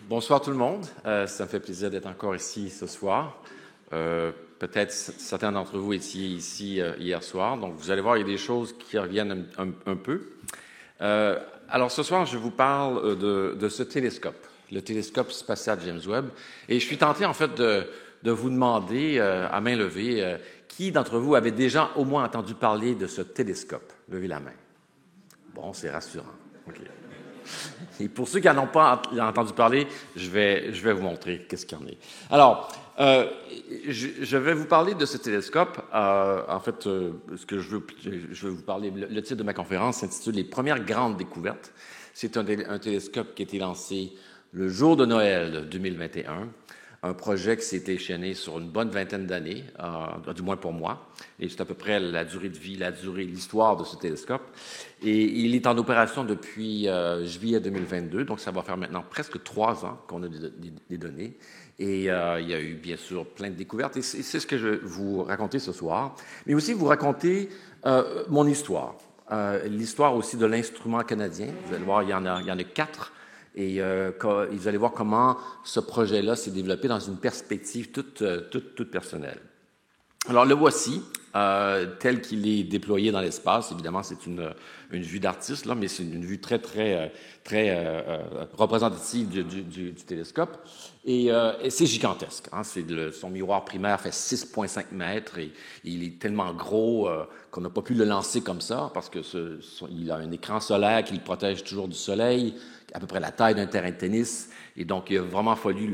Bonsoir tout le monde. Ça me fait plaisir d'être encore ici ce soir. Peut-être certains d'entre vous étiez ici hier soir. Donc, vous allez voir, il y a des choses qui reviennent un peu. Alors, ce soir, je vous parle de ce télescope, le télescope spatial James Webb. Et je suis tenté, en fait, de vous demander, à main levée, qui d'entre vous avait déjà au moins entendu parler de ce télescope? Levez la main. Bon, c'est rassurant. OK. Et pour ceux qui n'en ont pas entendu parler, je vais vous montrer qu'est-ce qu'il y en est. Alors, je vais vous parler de ce télescope. En fait, ce que je veux vous parler, le titre de ma conférence s'intitule « Les premières grandes découvertes ». C'est un télescope qui a été lancé le jour de Noël 2021. Un projet qui s'est échelonné sur une bonne vingtaine d'années, du moins pour moi. Et c'est à peu près la durée de vie, l'histoire de ce télescope. Et il est en opération depuis juillet 2022, donc ça va faire maintenant presque 3 ans qu'on a des données. Et il y a eu, bien sûr, plein de découvertes. Et c'est ce que je vais vous raconter ce soir. Mais aussi vous raconter mon histoire. L'histoire aussi de l'instrument canadien. Vous allez voir, il y en a 4. Et vous allez voir comment ce projet-là s'est développé dans une perspective toute personnelle. Alors, le voici, tel qu'il est déployé dans l'espace. Évidemment, c'est une vue d'artiste, là, mais c'est une vue très représentative du télescope. Et c'est gigantesque. Hein, son miroir primaire fait 6,5 mètres et il est tellement gros qu'on n'a pas pu le lancer comme ça parce qu'il a un écran solaire qui le protège toujours du soleil, à peu près la taille d'un terrain de tennis. Et donc, il a vraiment fallu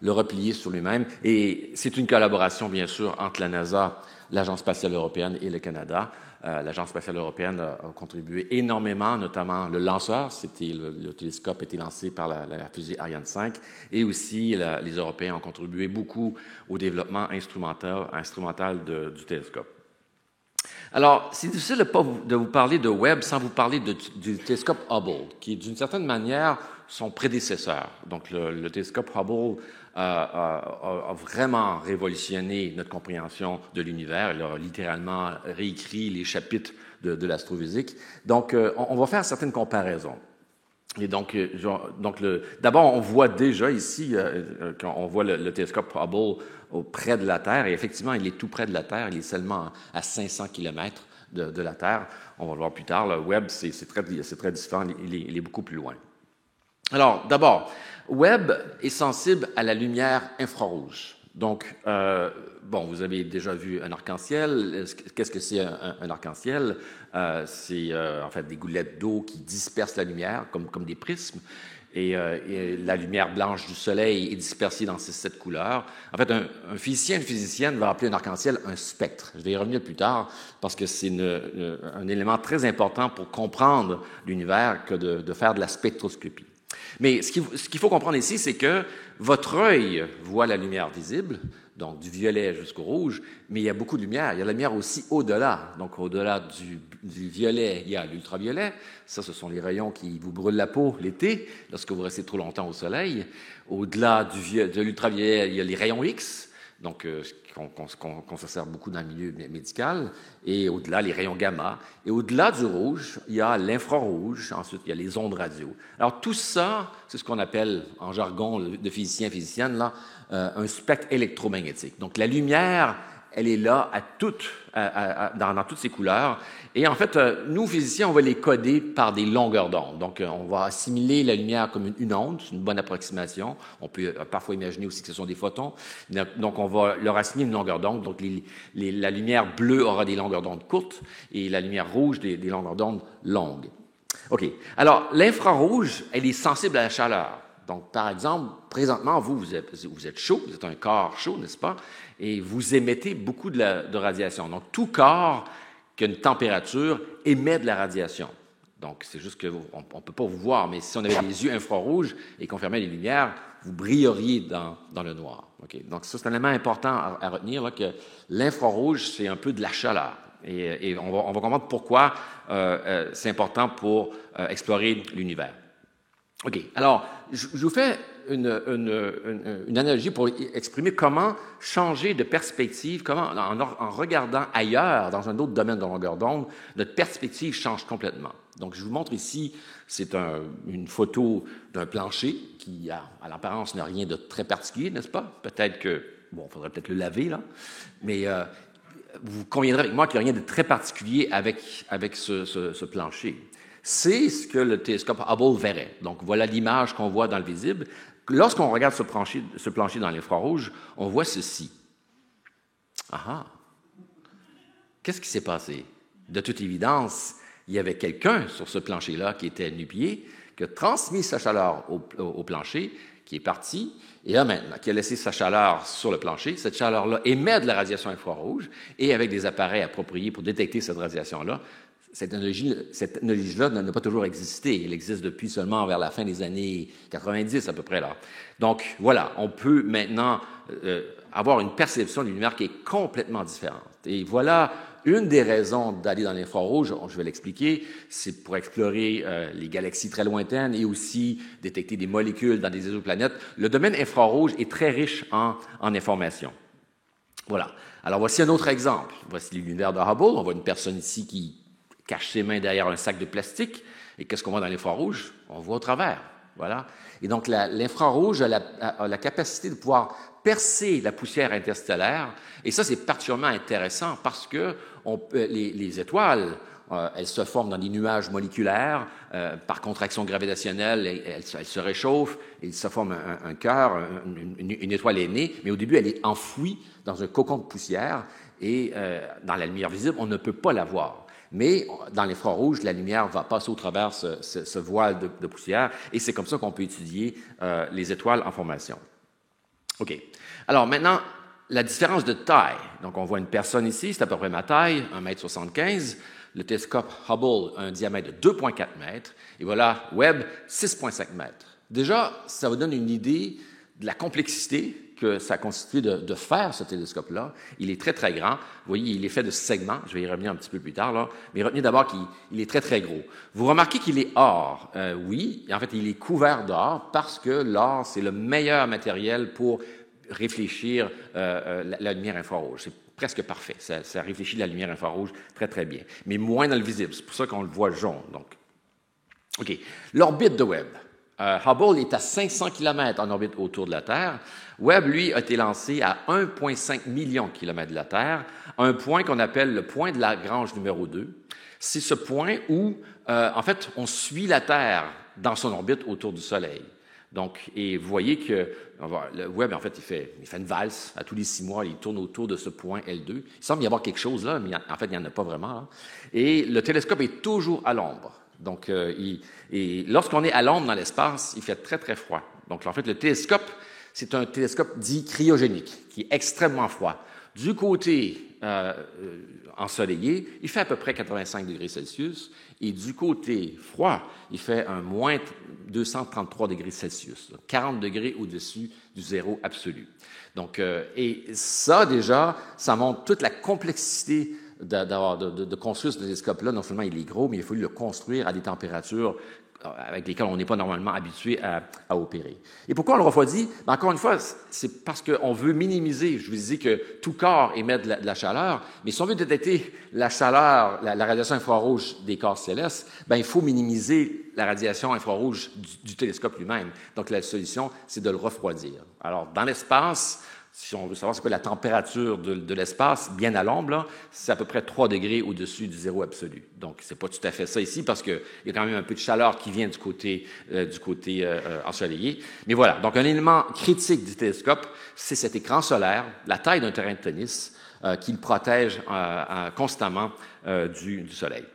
le replier sur lui-même. Et c'est une collaboration, bien sûr, entre la NASA, l'Agence spatiale européenne et le Canada. L'Agence spatiale européenne a contribué énormément, notamment le lanceur. Le télescope a été lancé par la fusée Ariane 5. Et aussi, les Européens ont contribué beaucoup au développement instrumental du télescope. Alors, c'est difficile de vous parler de Webb sans vous parler du télescope Hubble, qui est d'une certaine manière son prédécesseur. Donc, le télescope Hubble a vraiment révolutionné notre compréhension de l'univers. Il a littéralement réécrit les chapitres de l'astrophysique. Donc, on va faire certaines comparaisons. Et donc d'abord, on voit déjà ici, quand on voit le télescope Hubble près de la Terre, et effectivement, il est tout près de la Terre, il est seulement à 500 km de la Terre. On va le voir plus tard, le Webb, c'est très différent, il est beaucoup plus loin. Alors, d'abord, Webb est sensible à la lumière infrarouge. Donc, vous avez déjà vu un arc-en-ciel. Qu'est-ce que c'est un arc-en-ciel? C'est en fait des gouttelettes d'eau qui dispersent la lumière comme des prismes. Et la lumière blanche du soleil est dispersée dans ces 7 couleurs. En fait, un physicien, une physicienne va appeler un arc-en-ciel un spectre. Je vais y revenir plus tard parce que c'est un élément très important pour comprendre l'univers que de faire de la spectroscopie. Mais ce qu'il faut comprendre ici, c'est que votre œil voit la lumière visible, donc du violet jusqu'au rouge, mais il y a beaucoup de lumière. Il y a la lumière aussi au-delà. Donc, au-delà du violet, il y a l'ultraviolet. Ça, ce sont les rayons qui vous brûlent la peau l'été, lorsque vous restez trop longtemps au soleil. Au-delà de l'ultraviolet, il y a les rayons X, donc qu'on se sert beaucoup dans le milieu médical. Et au-delà, les rayons gamma. Et au-delà du rouge, il y a l'infrarouge. Ensuite, il y a les ondes radio. Alors, tout ça, c'est ce qu'on appelle, en jargon de physicien, physicienne, là, un spectre électromagnétique. Donc, la lumière, elle est là dans toutes ses couleurs. Et en fait, nous, physiciens, on va les coder par des longueurs d'onde. Donc, on va assimiler la lumière comme une onde, c'est une bonne approximation. On peut parfois imaginer aussi que ce sont des photons. Donc, on va leur assimiler une longueur d'onde. Donc, la lumière bleue aura des longueurs d'onde courtes et la lumière rouge des longueurs d'onde longues. OK. Alors, l'infrarouge, elle est sensible à la chaleur. Donc, par exemple, présentement, vous êtes chaud, vous êtes un corps chaud, n'est-ce pas? Et vous émettez beaucoup de radiation. Donc, tout corps qui a une température émet de la radiation. Donc, c'est juste qu'on ne peut pas vous voir, mais si on avait des yeux infrarouges et qu'on fermait les lumières, vous brilleriez dans le noir. Okay? Donc, ça, c'est un élément important à retenir, là, que l'infrarouge, c'est un peu de la chaleur. Et on va comprendre pourquoi c'est important pour explorer l'univers. OK. Alors, je vous fais une analogie pour exprimer comment changer de perspective, comment, en regardant ailleurs, dans un autre domaine de longueur d'onde, notre perspective change complètement. Donc, je vous montre ici, c'est une photo d'un plancher qui, à l'apparence, n'a rien de très particulier, n'est-ce pas? Peut-être que, bon, il faudrait peut-être le laver, là, mais vous conviendrez avec moi qu'il n'y a rien de très particulier avec ce plancher. C'est ce que le télescope Hubble verrait. Donc, voilà l'image qu'on voit dans le visible. Lorsqu'on regarde ce plancher dans l'infrarouge, on voit ceci. Ah ah! Qu'est-ce qui s'est passé? De toute évidence, il y avait quelqu'un sur ce plancher-là qui était nu-pied, qui a transmis sa chaleur au plancher, qui est parti, et là maintenant, qui a laissé sa chaleur sur le plancher. Cette chaleur-là émet de la radiation infrarouge, et avec des appareils appropriés pour détecter cette radiation-là, cette technologie-là n'a pas toujours existé. Elle existe depuis seulement vers la fin des années 90 à peu près là. Donc voilà, on peut maintenant avoir une perception de lumière qui est complètement différente. Et voilà une des raisons d'aller dans l'infrarouge, je vais l'expliquer, c'est pour explorer les galaxies très lointaines et aussi détecter des molécules dans des exoplanètes. Le domaine infrarouge est très riche en informations. Voilà. Alors voici un autre exemple. Voici l'univers de Hubble. On voit une personne ici qui cache ses mains derrière un sac de plastique. Et qu'est-ce qu'on voit dans l'infrarouge? On voit au travers. Voilà. Et donc, l'infrarouge a la capacité de pouvoir percer la poussière interstellaire. Et ça, c'est particulièrement intéressant parce que les étoiles, elles se forment dans des nuages moléculaires. Par contraction gravitationnelle, elles se réchauffent. Il se forme un cœur, une étoile est née. Mais au début, elle est enfouie dans un cocon de poussière. Et dans la lumière visible, on ne peut pas la voir. Mais dans l'infrarouge, la lumière va passer au travers ce voile de poussière, et c'est comme ça qu'on peut étudier les étoiles en formation. OK. Alors maintenant, la différence de taille. Donc, on voit une personne ici, c'est à peu près ma taille, 1,75 m. Le télescope Hubble a un diamètre de 2,4 mètres, et voilà, Webb, 6,5 mètres. Déjà, ça vous donne une idée de la complexité que ça a constitué de faire ce télescope-là. Il est très, très grand. Vous voyez, il est fait de segments. Je vais y revenir un petit peu plus tard, là. Mais retenez d'abord qu'il est très, très gros. Vous remarquez qu'il est or. Oui, en fait, il est couvert d'or parce que l'or, c'est le meilleur matériel pour réfléchir la lumière infrarouge. C'est presque parfait. Ça réfléchit la lumière infrarouge très, très bien. Mais moins dans le visible. C'est pour ça qu'on le voit jaune. Donc, OK. L'orbite de Webb. Hubble est à 500 km en orbite autour de la Terre. Webb, lui, a été lancé à 1,5 million de kilomètres de la Terre, un point qu'on appelle le point de Lagrange numéro 2. C'est ce point où, en fait, on suit la Terre dans son orbite autour du Soleil. Donc, et vous voyez que le Webb, en fait, il fait une valse à tous les 6 mois. Il tourne autour de ce point L2. Il semble y avoir quelque chose là, mais en fait, il n'y en a pas vraiment. Hein. Et le télescope est toujours à l'ombre. Donc, et lorsqu'on est à l'ombre dans l'espace, il fait très, très froid. Donc, en fait, le télescope, c'est un télescope dit cryogénique, qui est extrêmement froid. Du côté ensoleillé, il fait à peu près 85 degrés Celsius, et du côté froid, il fait un moins 233 degrés Celsius, 40 degrés au-dessus du zéro absolu. Donc, et ça, déjà, ça montre toute la complexité de construire ce télescope-là. Non seulement il est gros, mais il faut le construire à des températures avec lesquelles on n'est pas normalement habitué à opérer. Et pourquoi on le refroidit? Ben, encore une fois, c'est parce qu'on veut minimiser. Je vous disais que tout corps émet de la chaleur, mais si on veut détecter la chaleur, la radiation infrarouge des corps célestes, ben, il faut minimiser la radiation infrarouge du télescope lui-même. Donc, la solution, c'est de le refroidir. Alors, dans l'espace, si on veut savoir c'est quoi la température de l'espace, bien à l'ombre, c'est à peu près 3 degrés au-dessus du zéro absolu. Donc, c'est pas tout à fait ça ici parce qu'il y a quand même un peu de chaleur qui vient du côté ensoleillé. Mais voilà. Donc, un élément critique du télescope, c'est cet écran solaire, la taille d'un terrain de tennis, qui le protège constamment du soleil.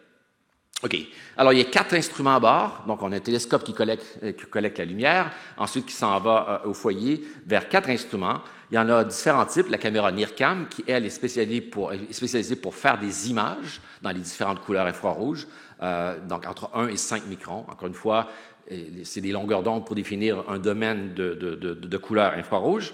OK. Alors, il y a 4 instruments à bord. Donc, on a un télescope qui collecte la lumière, ensuite qui s'en va au foyer vers 4 instruments. Il y en a différents types. La caméra NIRCam, qui, elle, est spécialisée pour faire des images dans les différentes couleurs infrarouges, donc entre 1 et 5 microns. Encore une fois, c'est des longueurs d'onde pour définir un domaine de couleurs infrarouges.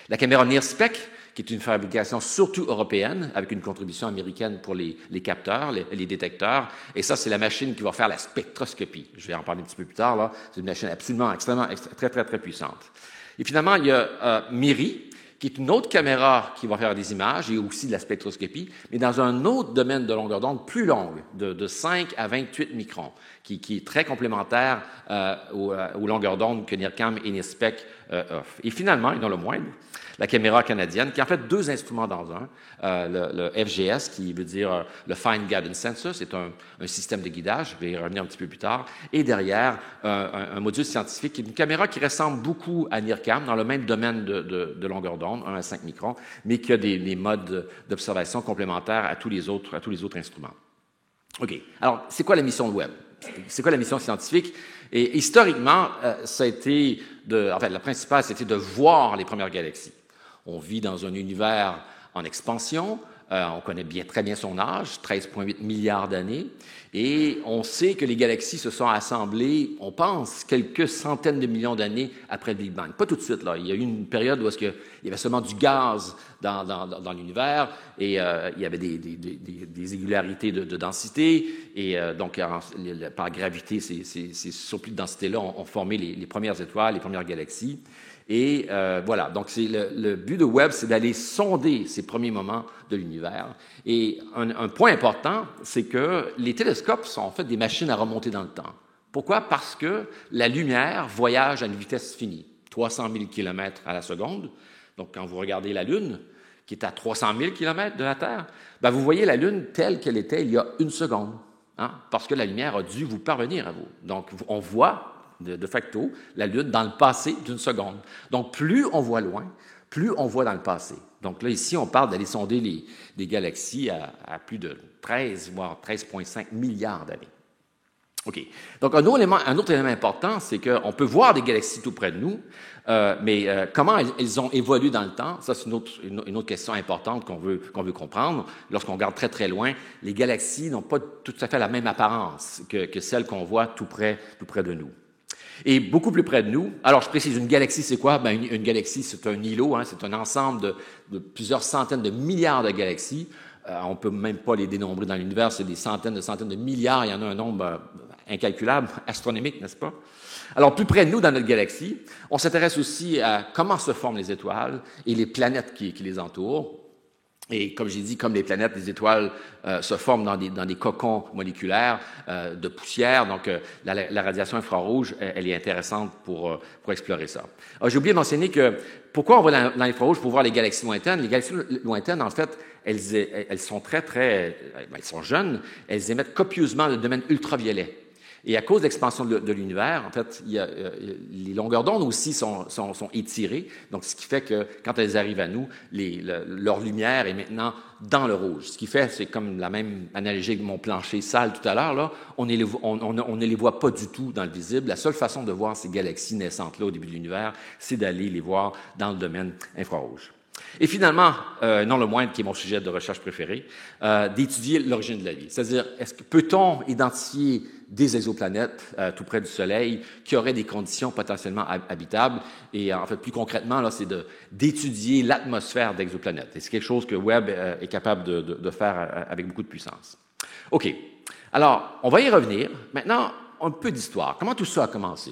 La caméra NIRSPEC, qui est une fabrication surtout européenne, avec une contribution américaine pour les capteurs, les détecteurs. Et ça, c'est la machine qui va faire la spectroscopie. Je vais en parler un petit peu plus tard, là. C'est une machine absolument, extrêmement, très, très, très puissante. Et finalement, il y a MIRI, qui est une autre caméra qui va faire des images et aussi de la spectroscopie, mais dans un autre domaine de longueur d'onde plus longue, de 5 à 28 microns, qui est très complémentaire aux longueurs d'onde que NIRCam et NIRSPEC offrent. Et finalement, et non le moindre, la caméra canadienne, qui est en fait deux instruments dans un, le FGS, qui veut dire le Fine Guidance Sensor, c'est un système de guidage, je vais y revenir un petit peu plus tard, et derrière, un module scientifique, qui est une caméra qui ressemble beaucoup à NIRCam, dans le même domaine de longueur d'onde, 1 à 5 microns, mais qui a des modes d'observation complémentaires à tous les autres instruments. OK. Alors, c'est quoi la mission de Webb? C'est quoi la mission scientifique? Et historiquement, ça a été la principale, c'était de voir les premières galaxies. On vit dans un univers en expansion. On connaît très bien son âge, 13,8 milliards d'années. Et on sait que les galaxies se sont assemblées, on pense, quelques centaines de millions d'années après le Big Bang. Pas tout de suite, là. Il y a eu une période où il y avait seulement du gaz dans l'univers et il y avait des irrégularités de densité. Et donc, par gravité, ces surplus de densité-là ont formé les premières étoiles, les premières galaxies. Et voilà, donc le but de Webb, c'est d'aller sonder ces premiers moments de l'univers. Et un point important, c'est que les télescopes sont en fait des machines à remonter dans le temps. Pourquoi? Parce que la lumière voyage à une vitesse finie, 300 000 km à la seconde. Donc, quand vous regardez la Lune, qui est à 300 000 km de la Terre, ben, vous voyez la Lune telle qu'elle était il y a une seconde, hein, parce que la lumière a dû vous parvenir à vous. Donc, on voit de facto la Lune dans le passé d'une seconde. Donc, plus on voit loin, plus on voit dans le passé. Donc là, ici, on parle d'aller sonder les galaxies à plus de 13, voire 13,5 milliards d'années. OK. Donc, un autre élément important, c'est qu'on peut voir des galaxies tout près de nous, mais comment elles ont évolué dans le temps, ça, c'est une autre question importante qu'on veut comprendre. Lorsqu'on regarde très, très loin, les galaxies n'ont pas tout à fait la même apparence que celles qu'on voit tout près de nous. Et beaucoup plus près de nous, alors je précise, une galaxie, c'est quoi? Ben, une galaxie, c'est un îlot, hein, c'est un ensemble de plusieurs centaines de milliards de galaxies. On ne peut même pas les dénombrer dans l'univers, c'est des centaines de milliards, il y en a un nombre incalculable, astronomique, n'est-ce pas? Alors, plus près de nous, dans notre galaxie, on s'intéresse aussi à comment se forment les étoiles et les planètes qui les entourent. Et comme j'ai dit, comme les planètes, les étoiles se forment dans des cocons moléculaires de poussière. Donc, la radiation infrarouge, elle est intéressante pour explorer ça. Alors, j'ai oublié de mentionner que pourquoi on va dans l'infrarouge pour voir les galaxies lointaines? Les galaxies lointaines, en fait, elles sont elles sont jeunes. Elles émettent copieusement le domaine ultraviolet. Et à cause de l'expansion de l'univers, en fait, les longueurs d'onde aussi sont étirées. Donc, ce qui fait que quand elles arrivent à nous, leur lumière est maintenant dans le rouge. Ce qui fait, c'est comme la même analogie que mon plancher sale tout à l'heure, là, on ne les voit pas du tout dans le visible. La seule façon de voir ces galaxies naissantes-là au début de l'univers, c'est d'aller les voir dans le domaine infrarouge. Et finalement, non le moindre, qui est mon sujet de recherche préféré, d'étudier l'origine de la vie. C'est-à-dire, peut-on identifier des exoplanètes tout près du Soleil qui auraient des conditions potentiellement habitables? Et en fait, plus concrètement, là, c'est d'étudier l'atmosphère d'exoplanètes. Et c'est quelque chose que Webb est capable de faire avec beaucoup de puissance. OK. Alors, on va y revenir. Maintenant, un peu d'histoire. Comment tout ça a commencé?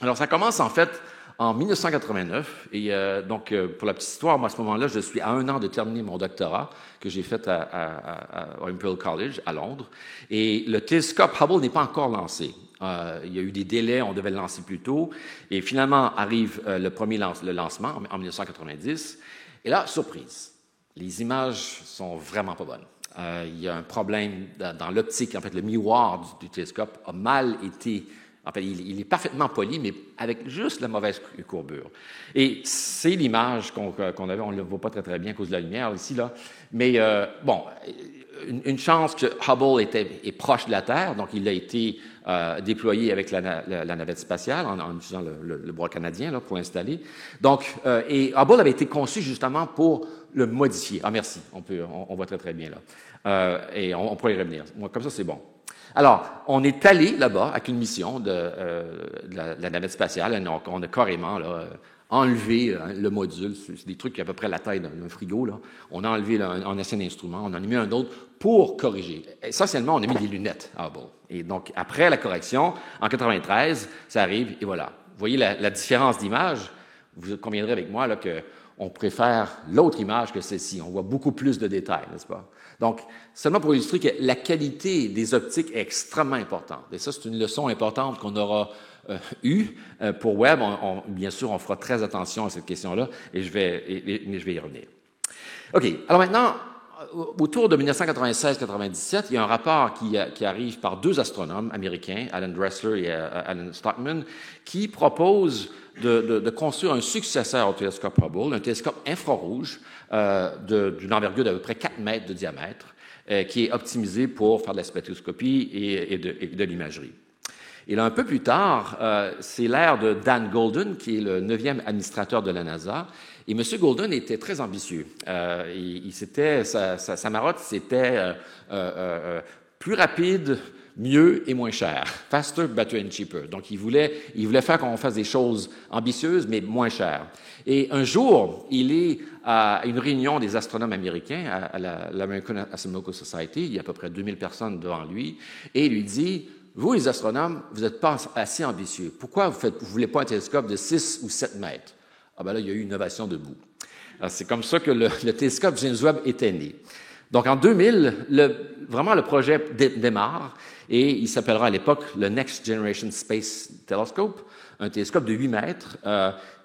Alors, ça commence en fait en 1989, et donc, pour la petite histoire, moi, à ce moment-là, je suis à 1 an de terminer mon doctorat que j'ai fait à Imperial College, à Londres, et le télescope Hubble n'est pas encore lancé. Il y a eu des délais, on devait le lancer plus tôt, et finalement arrive le lancement en 1990, et là, surprise, les images sont vraiment pas bonnes. Il y a un problème dans l'optique, en fait, le miroir du télescope a mal été. En fait, il est parfaitement poli, mais avec juste la mauvaise courbure. Et c'est l'image qu'on avait. On ne le voit pas très, très bien à cause de la lumière ici, là. Mais bon, une chance que Hubble est proche de la Terre, donc il a été déployé avec la navette spatiale en utilisant le bras canadien là, pour l'installer. Donc, et Hubble avait été conçu justement pour le modifier. Ah, merci, on voit très, très bien là. Et on pourrait y revenir. Comme ça, c'est bon. Alors, on est allé là-bas avec une mission de la navette spatiale. On a carrément là, enlevé le module. C'est des trucs qui ont à peu près la taille d'un frigo. Là. On a enlevé un ancien instrument, on en a mis un autre pour corriger. Essentiellement, on a mis des lunettes à Hubble. Et donc, après la correction, en 93, ça arrive, et voilà. Vous voyez la différence d'image. Vous conviendrez avec moi là, que on préfère l'autre image que celle-ci. On voit beaucoup plus de détails, n'est-ce pas? Donc, seulement pour illustrer que la qualité des optiques est extrêmement importante. Et ça, c'est une leçon importante qu'on aura eue pour Webb. Bien sûr, on fera très attention à cette question-là et je vais y revenir. OK. Alors maintenant, autour de 1996-97, il y a un rapport qui arrive par deux astronomes américains, Alan Dressler et Alan Stockman, qui proposent de construire un successeur au télescope Hubble, un télescope infrarouge d'une envergure d'à peu près 4 mètres de diamètre, qui est optimisé pour faire de la spectroscopie et de l'imagerie. Et là, un peu plus tard, c'est l'ère de Dan Goldin, qui est le 9e administrateur de la NASA. Et M. Goldin était très ambitieux. Sa marotte, c'était plus rapide, mieux et moins cher. Faster, better and cheaper. Donc, il voulait faire qu'on fasse des choses ambitieuses, mais moins chères. Et un jour, il est à une réunion des astronomes américains à l'American Astronomical Society. Il y a à peu près 2000 personnes devant lui. Et il lui dit, vous, les astronomes, vous n'êtes pas assez ambitieux. Pourquoi vous ne voulez pas un télescope de 6 ou 7 mètres? Ah ben là, il y a eu une innovation debout. C'est comme ça que le télescope James Webb était né. Donc, en 2000, vraiment, le projet démarre et il s'appellera à l'époque le Next Generation Space Telescope, un télescope de 8 mètres,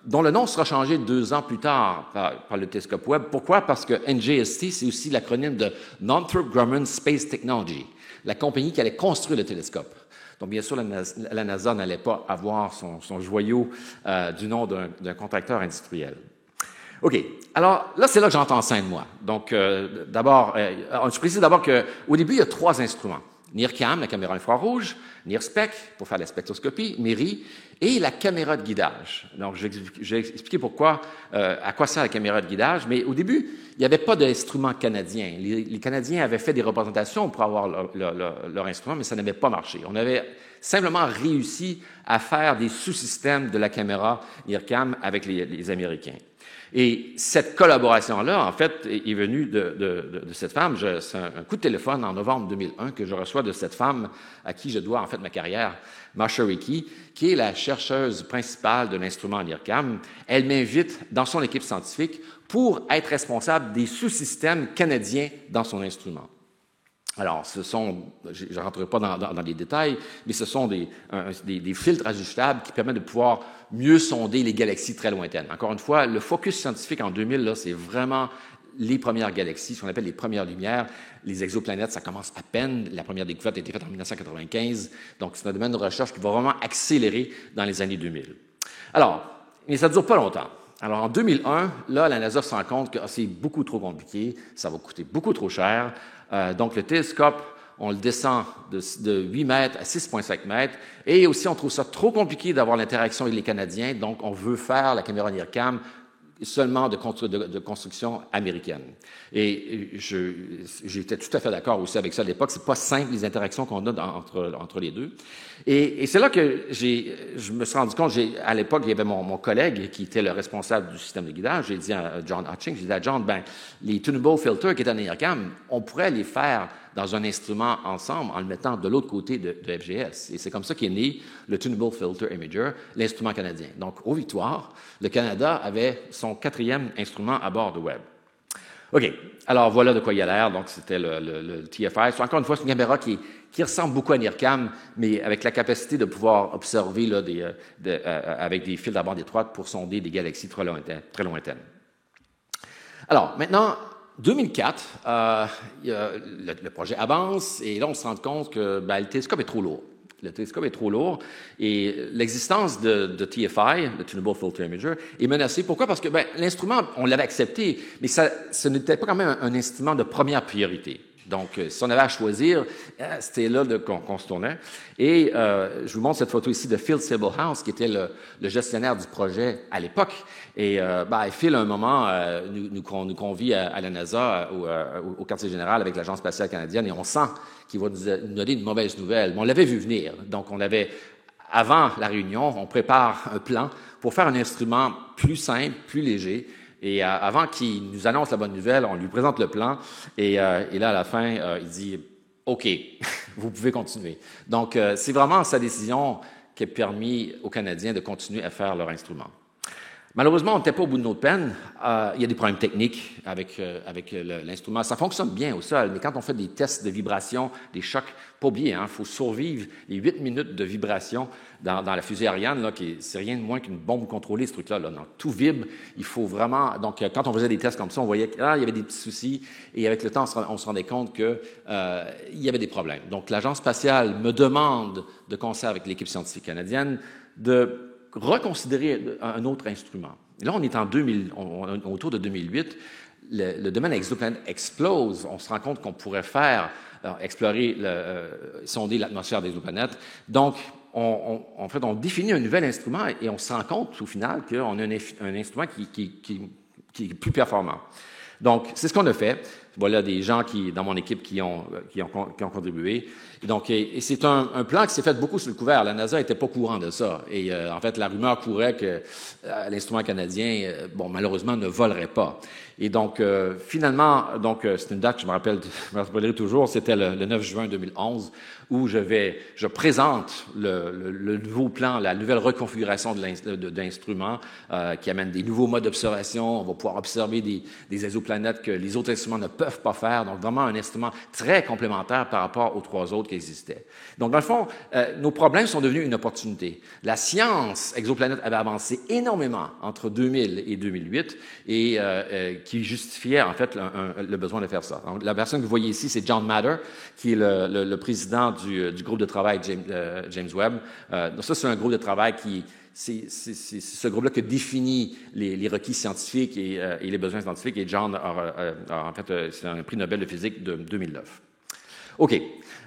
dont le nom sera changé 2 ans plus tard par le télescope Webb. Pourquoi? Parce que NJST, c'est aussi l'acronyme de Northrop Grumman Space Technology, la compagnie qui allait construire le télescope. Donc, bien sûr, la NASA n'allait pas avoir son joyau du nom d'un contracteur industriel. OK. Alors, là, c'est là que j'entends ça de moi. Donc, d'abord, je précise d'abord qu'au début, il y a 3 instruments. NIRCam, la caméra infrarouge, NIRSPEC, pour faire la spectroscopie, MIRI, et la caméra de guidage. Donc, je vais expliquer pourquoi, à quoi sert la caméra de guidage, mais au début, il n'y avait pas d'instrument canadien. Les Canadiens avaient fait des représentations pour avoir leur instrument, mais ça n'avait pas marché. On avait simplement réussi à faire des sous-systèmes de la caméra NIRCam avec les Américains. Et cette collaboration-là, en fait, est venue de cette femme. C'est un coup de téléphone en novembre 2001 que je reçois de cette femme à qui je dois, en fait, ma carrière, Marsha Rickey, qui est la chercheuse principale de l'instrument NIRCam. Elle m'invite dans son équipe scientifique pour être responsable des sous-systèmes canadiens dans son instrument. Alors, je ne rentrerai pas dans les détails, mais ce sont des filtres ajustables qui permettent de pouvoir mieux sonder les galaxies très lointaines. Encore une fois, le focus scientifique en 2000, là, c'est vraiment les premières galaxies, ce qu'on appelle les premières lumières. Les exoplanètes, ça commence à peine. La première découverte a été faite en 1995. Donc, c'est un domaine de recherche qui va vraiment accélérer dans les années 2000. Alors, mais ça ne dure pas longtemps. Alors, en 2001, là, la NASA se rend compte que c'est beaucoup trop compliqué, ça va coûter beaucoup trop cher. Donc, le télescope, on le descend de 8 mètres à 6,5 mètres. Et aussi, on trouve ça trop compliqué d'avoir l'interaction avec les Canadiens. Donc, on veut faire la caméra NIRCam seulement de construction américaine. Et j'étais tout à fait d'accord aussi avec ça à l'époque. C'est pas simple, les interactions qu'on a entre les deux. Et c'est là que je me suis rendu compte, à l'époque, il y avait mon collègue qui était le responsable du système de guidage. J'ai dit à John Hutchings, j'ai dit à John, les tunable filters qui étaient en NIRCam, on pourrait les faire dans un instrument ensemble en le mettant de l'autre côté de FGS. Et c'est comme ça qu'est né le Tunable Filter Imager, l'instrument canadien. Donc, aux victoires, le Canada avait son 4e instrument à bord de Webb. OK. Alors, voilà de quoi il a l'air. Donc, c'était le TFI. Encore une fois, c'est une caméra qui ressemble beaucoup à NIRCam, mais avec la capacité de pouvoir observer là, avec des fils à bande étroite pour sonder des galaxies très lointaines. Alors, maintenant, 2004, le projet avance et là, on se rend compte que le télescope est trop lourd. Le télescope est trop lourd et l'existence de TFI, le Tunable Filter Imager, est menacée. Pourquoi? Parce que l'instrument, on l'avait accepté, mais ce n'était pas quand même un instrument de première priorité. Donc, si on avait à choisir, c'était là qu'on se tournait. Et je vous montre cette photo ici de Phil Sibelhaus, qui était le gestionnaire du projet à l'époque. Et Phil, à un moment, nous convie à la NASA, au quartier général avec l'Agence spatiale canadienne, et on sent qu'il va nous donner une mauvaise nouvelle. Mais on l'avait vu venir. Donc, avant la réunion, on prépare un plan pour faire un instrument plus simple, plus léger. Et avant qu'il nous annonce la bonne nouvelle, on lui présente le plan. Et là, à la fin, il dit « OK, vous pouvez continuer ». Donc, c'est vraiment sa décision qui a permis aux Canadiens de continuer à faire leur instrument. Malheureusement, on n'était pas au bout de notre peine. Il y a des problèmes techniques avec l'instrument. Ça fonctionne bien au sol, mais quand on fait des tests de vibration, des chocs, pas oublier, il faut survivre les 8 minutes de vibration dans la fusée Ariane, c'est rien de moins qu'une bombe contrôlée, ce truc-là. Donc, tout vibre. Il faut vraiment... Donc, quand on faisait des tests comme ça, on voyait qu'il y avait des petits soucis. Et avec le temps, on se rendait compte qu'il y avait des problèmes. Donc, l'Agence spatiale me demande, de concert avec l'équipe scientifique canadienne, de reconsidérer un autre instrument. Et là, on est autour de 2008. Le domaine exoplanète explose. On se rend compte qu'on pourrait explorer, sonder l'atmosphère des exoplanètes. Donc, en fait, on définit un nouvel instrument et on se rend compte, au final, qu'on a un instrument qui est plus performant. Donc, c'est ce qu'on a fait. Voilà des gens dans mon équipe qui ont contribué. Et c'est un plan qui s'est fait beaucoup sur le couvert. La NASA n'était pas au courant de ça. Et en fait, la rumeur courait que l'instrument canadien, malheureusement, ne volerait pas. Et donc, finalement, c'est une date que je me rappellerai toujours, c'était le 9 juin 2011, où je présente le nouveau plan, la nouvelle reconfiguration de l'instrument qui amène des nouveaux modes d'observation. On va pouvoir observer des exoplanètes que les autres instruments ne peuvent pas faire. Donc, vraiment un instrument très complémentaire par rapport aux 3 autres qui existaient. Donc, dans le fond, nos problèmes sont devenus une opportunité. La science exoplanète avait avancé énormément entre 2000 et 2008 et qui justifiait, en fait, le besoin de faire ça. Donc, la personne que vous voyez ici, c'est John Matter, qui est le président du groupe de travail James Webb. Donc, ça, c'est un groupe de travail c'est ce groupe-là qui définit les requis scientifiques et les besoins scientifiques. Et John en fait, c'est un prix Nobel de physique de 2009. OK.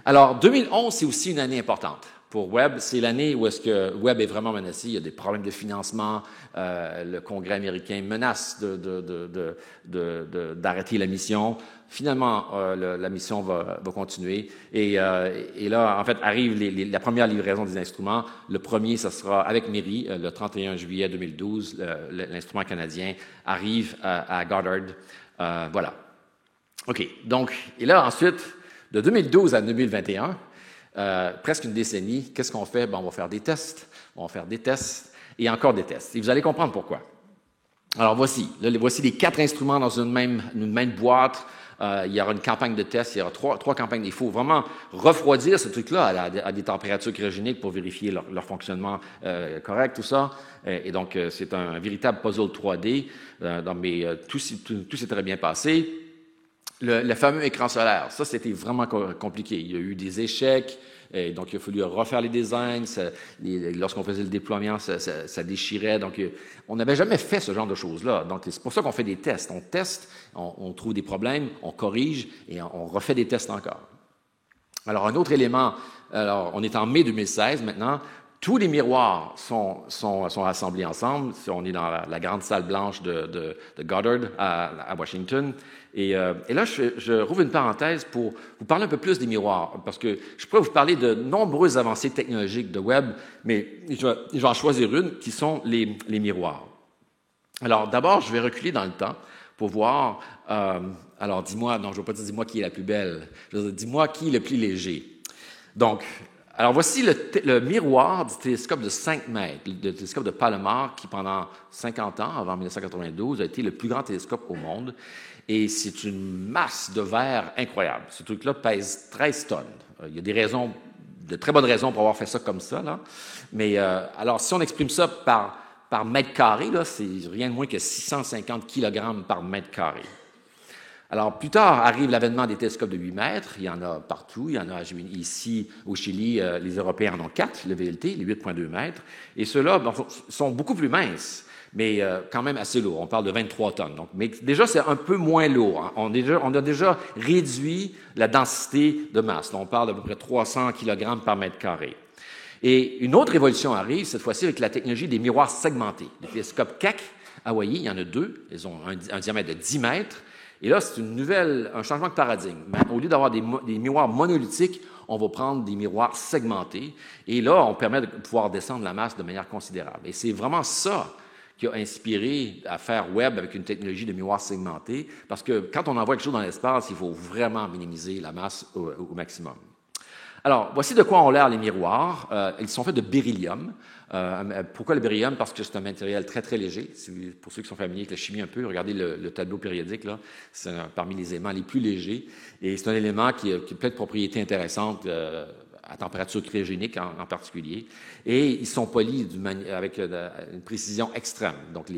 Alors, 2011, c'est aussi une année importante. Pour Webb, c'est l'année où est-ce que Webb est vraiment menacé. Il y a des problèmes de financement. Le Congrès américain menace d'arrêter la mission. Finalement, la mission va continuer. Et là, en fait, arrive la première livraison des instruments. Le premier, ce sera avec Mary, le 31 juillet 2012. L'instrument canadien arrive à Goddard. Voilà. OK. Donc, et là, ensuite, de 2012 à 2021, presque une décennie, qu'est-ce qu'on fait? On va faire des tests. On va faire des tests et encore des tests. Et vous allez comprendre pourquoi. Alors, voici les 4 instruments dans une même boîte. Il y aura une campagne de tests, il y aura trois campagnes. Il faut vraiment refroidir ce truc-là à des températures cryogéniques pour vérifier leur fonctionnement correct, tout ça. Et donc, c'est un véritable puzzle 3D. Mais tout s'est très bien passé. Le fameux écran solaire, ça, c'était vraiment compliqué. Il y a eu des échecs. Et donc, il a fallu refaire les designs. Lorsqu'on faisait le déploiement, ça déchirait. Donc, on n'avait jamais fait ce genre de choses-là. Donc, c'est pour ça qu'on fait des tests. On teste, on trouve des problèmes, on corrige et on refait des tests encore. Alors, un autre élément, on est en mai 2016 maintenant. Tous les miroirs sont assemblés ensemble. On est dans la grande salle blanche de Goddard à Washington. Et là, je rouvre une parenthèse pour vous parler un peu plus des miroirs, parce que je pourrais vous parler de nombreuses avancées technologiques de Webb, mais je vais en choisir une, qui sont les miroirs. Alors, d'abord, je vais reculer dans le temps pour voir... alors, dis-moi... Non, je ne vais pas dire dis-moi qui est la plus belle. Je vais dire dis-moi qui est le plus léger. Donc... Alors, voici le miroir du télescope de 5 mètres, le télescope de Palomar, qui, pendant 50 ans, avant 1992, a été le plus grand télescope au monde. Et c'est une masse de verre incroyable. Ce truc-là pèse 13 tonnes. Il y a de très bonnes raisons pour avoir fait ça comme ça, là. Mais, alors, si on exprime ça par mètre carré, là, c'est rien de moins que 650 kg par mètre carré. Alors, plus tard arrive l'avènement des télescopes de 8 mètres. Il y en a partout. Il y en a ici, au Chili, les Européens en ont 4, le VLT, les 8,2 mètres. Et ceux-là sont beaucoup plus minces, mais quand même assez lourds. On parle de 23 tonnes. Donc, mais déjà, c'est un peu moins lourd. Hein. On a déjà réduit la densité de masse. Là, on parle d'à peu près 300 kg par mètre carré. Et une autre évolution arrive, cette fois-ci, avec la technologie des miroirs segmentés. Les télescopes Keck, Hawaii, il y en a 2. Ils ont un diamètre de 10 mètres. Et là, c'est un changement de paradigme. Au lieu d'avoir des miroirs monolithiques, on va prendre des miroirs segmentés. Et là, on permet de pouvoir descendre la masse de manière considérable. Et c'est vraiment ça qui a inspiré à faire Webb avec une technologie de miroir segmenté, parce que quand on envoie quelque chose dans l'espace, il faut vraiment minimiser la masse au maximum. Alors, voici de quoi ont l'air les miroirs. Ils sont faits de beryllium. Pourquoi le beryllium? Parce que c'est un matériel très, très léger. Pour ceux qui sont familiers avec la chimie un peu, regardez le tableau périodique, là. C'est parmi les éléments les plus légers. Et c'est un élément qui a plein de propriétés intéressantes à température cryogénique en particulier. Et ils sont polis avec une précision extrême. Donc,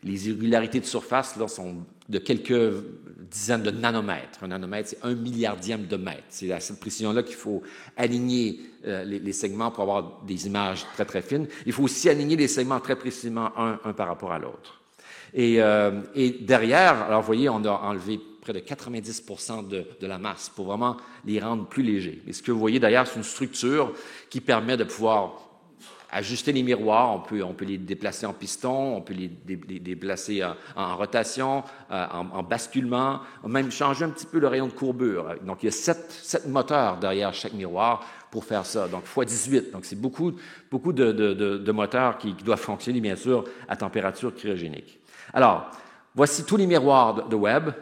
les irrégularités de surface là, sont de quelques dizaines de nanomètres. Un nanomètre, c'est 1/1000e de mètre. C'est à cette précision-là qu'il faut aligner les segments pour avoir des images très, très fines. Il faut aussi aligner les segments très précisément un par rapport à l'autre. Et derrière, alors vous voyez, on a enlevé près de 90% de la masse pour vraiment les rendre plus légers. Et ce que vous voyez derrière, c'est une structure qui permet de pouvoir ajuster les miroirs. On peut les déplacer en piston, on peut les déplacer en rotation, en basculement, même changer un petit peu le rayon de courbure. Donc, il y a 7 moteurs derrière chaque miroir pour faire ça. Donc, x 18. Donc, c'est beaucoup de moteurs qui doivent fonctionner, bien sûr, à température cryogénique. Alors, voici tous les miroirs de Webb.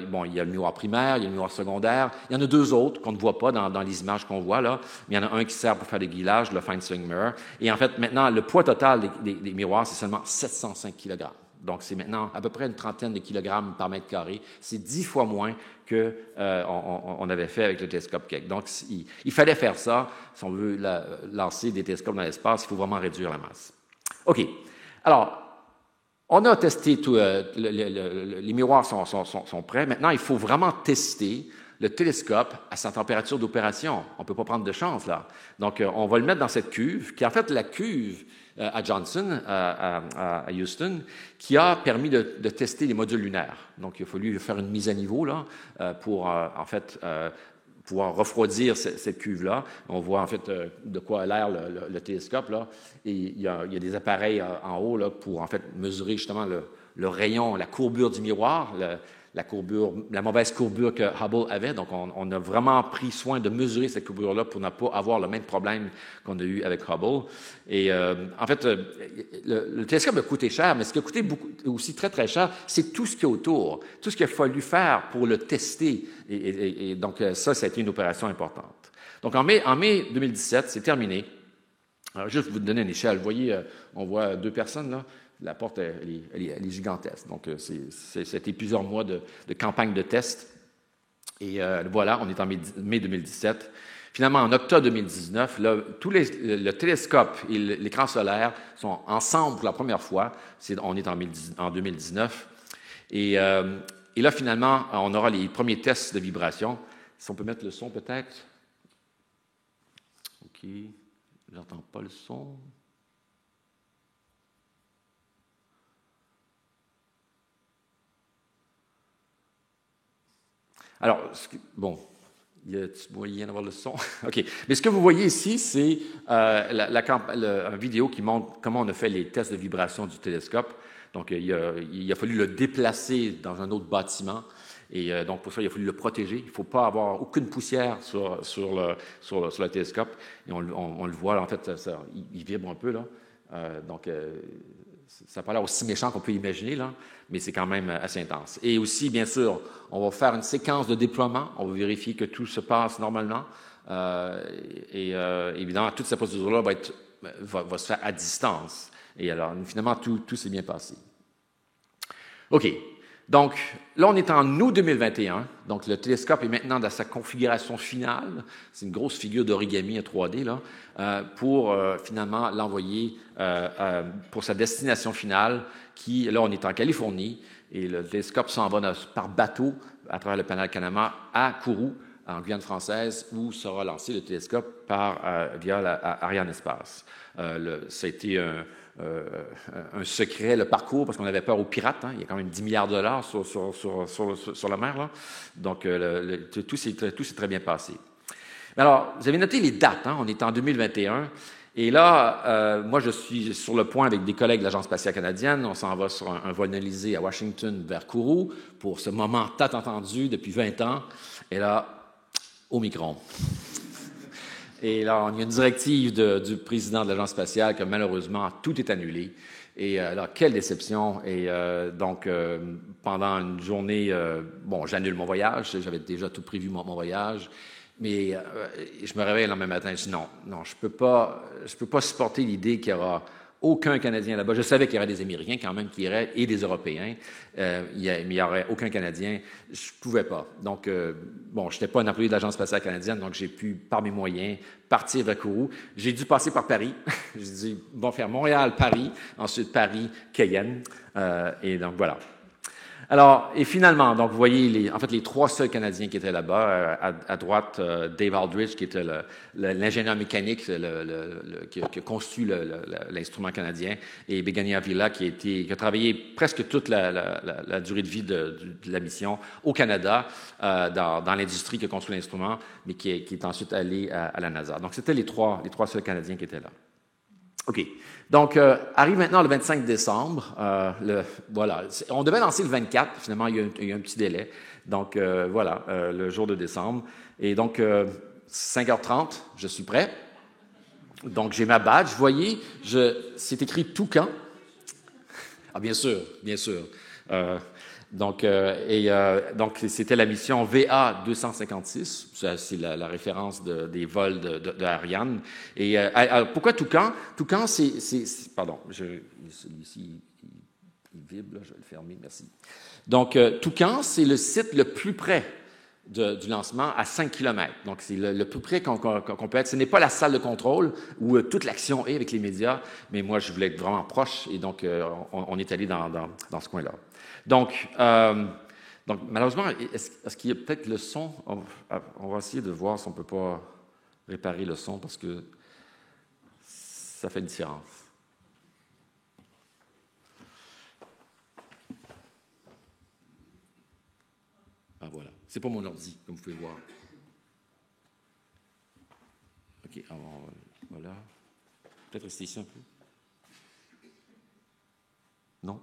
Bon, il y a le miroir primaire, il y a le miroir secondaire. Il y en a 2 autres qu'on ne voit pas dans les images qu'on voit là. Mais il y en a un qui sert pour faire des guillages, le Fine Swing Mirror. Et en fait, maintenant, le poids total des miroirs, c'est seulement 705 kg. Donc, c'est maintenant à peu près une trentaine de kilogrammes par mètre carré. C'est 10 fois moins que on avait fait avec le télescope Keck. Donc, il fallait faire ça. Si on veut lancer des télescopes dans l'espace, il faut vraiment réduire la masse. OK. Alors, on a testé tout, les miroirs sont prêts. Maintenant, il faut vraiment tester le télescope à sa température d'opération. On ne peut pas prendre de chance, là. Donc, on va le mettre dans cette cuve, qui est en fait la cuve à Johnson, à Houston, qui a permis de tester les modules lunaires. Donc, il a fallu faire une mise à niveau, là, pour, en fait, pouvoir refroidir cette cuve-là. On voit en fait de quoi a l'air le télescope, là. Et il y a des appareils en haut là, pour en fait mesurer justement le rayon, la courbure du miroir, la mauvaise courbure que Hubble avait. Donc, on a vraiment pris soin de mesurer cette courbure-là pour ne pas avoir le même problème qu'on a eu avec Hubble. Et en fait, le télescope a coûté cher, mais ce qui a coûté aussi très, très cher, c'est tout ce qu'il y a autour, tout ce qu'il a fallu faire pour le tester. Et donc, ça a été une opération importante. Donc, en mai 2017, c'est terminé. Alors, juste pour vous donner une échelle, vous voyez, on voit 2 personnes, là. La porte, elle est gigantesque. Donc, c'était plusieurs mois de campagne de test. Et voilà, on est en mai 2017. Finalement, en octobre 2019, là, le télescope et l'écran solaire sont ensemble pour la première fois. On est en 2019. Et là, finalement, on aura les premiers tests de vibration. Si on peut mettre le son, peut-être. OK. Je n'entends pas le son. Alors, bon, il y a moyen d'avoir le son. OK. Mais ce que vous voyez ici, c'est une vidéo qui montre comment on a fait les tests de vibration du télescope. Donc, il a fallu le déplacer dans un autre bâtiment. Et donc, pour ça, il a fallu le protéger. Il ne faut pas avoir aucune poussière sur le télescope. Et on le voit, là, en fait, il vibre un peu, là. Donc, ça n'a pas l'air aussi méchant qu'on peut imaginer, là, mais c'est quand même assez intense. Et aussi, bien sûr, on va faire une séquence de déploiement. On va vérifier que tout se passe normalement. Évidemment, toute cette procédure-là va se faire à distance. Et alors, finalement, tout s'est bien passé. OK. Donc, là, on est en août 2021. Donc, le télescope est maintenant dans sa configuration finale. C'est une grosse figure d'origami à 3D, là, pour finalement l'envoyer pour sa destination finale, qui, là, on est en Californie, et le télescope s'en va par bateau à travers le canal Panama à Kourou, en Guyane française, où sera lancé le télescope via Arianespace. Ça a été un secret, le parcours, parce qu'on avait peur aux pirates. Hein. Il y a quand même 10 milliards de dollars sur la mer. Là. Donc, tout s'est très bien passé. Alors, vous avez noté les dates. Hein. On est en 2021. Et là, moi, je suis sur le point avec des collègues de l'Agence spatiale canadienne. On s'en va sur un vol analysé à Washington vers Kourou pour ce moment tant attendu depuis 20 ans. Et là, Omicron. Et là, il y a une directive du président de l'Agence spatiale que malheureusement, tout est annulé. Et alors, quelle déception. Et donc, pendant une journée, bon, j'annule mon voyage. J'avais déjà tout prévu, mon voyage. Mais je me réveille le lendemain matin et je dis non, je peux pas supporter l'idée qu'il y aura aucun Canadien là-bas. Je savais qu'il y aurait des Américains quand même qui iraient et des Européens, mais il n'y aurait aucun Canadien. Je ne pouvais pas. Donc, bon, je n'étais pas un employé de l'Agence spatiale canadienne, donc j'ai pu, par mes moyens, partir vers Kourou. J'ai dû passer par Paris. J'ai dit, bon, faire Montréal-Paris, ensuite Paris-Cayenne. Et donc, voilà. Alors, et finalement, donc vous voyez les trois seuls Canadiens qui étaient là-bas. À droite, Dave Aldrich, qui était l'ingénieur mécanique qui a construit l'instrument canadien, et Begania Avila, qui a travaillé presque toute la durée de vie de la mission au Canada, dans l'industrie qui a construit l'instrument, mais qui est ensuite allé à la NASA. Donc, c'était les trois seuls Canadiens qui étaient là. OK. Donc, arrive maintenant le 25 décembre. Voilà. On devait lancer le 24. Finalement, il y a un petit délai. Donc, voilà, le jour de décembre. Et donc, 5h30, je suis prêt. Donc, j'ai ma badge. Vous voyez, c'est écrit Toucan. Ah, bien sûr, bien sûr. Donc, c'était la mission VA-256. C'est la référence des vols de Ariane. Et pourquoi Toucan? Toucan, pardon, celui-ci, il vibre, là, je vais le fermer, merci. Donc, Toucan, c'est le site le plus près du lancement, à 5 km. Donc, c'est le plus près qu'on peut être. Ce n'est pas la salle de contrôle où toute l'action est avec les médias, mais moi, je voulais être vraiment proche, et donc, on est allé dans ce coin-là. Donc, malheureusement, est-ce qu'il y a peut-être le son? On va essayer de voir si on ne peut pas réparer le son, parce que ça fait une différence. Ah, voilà. C'est pas mon ordi, comme vous pouvez voir. OK, alors, voilà. Peut-être rester ici un peu. Non?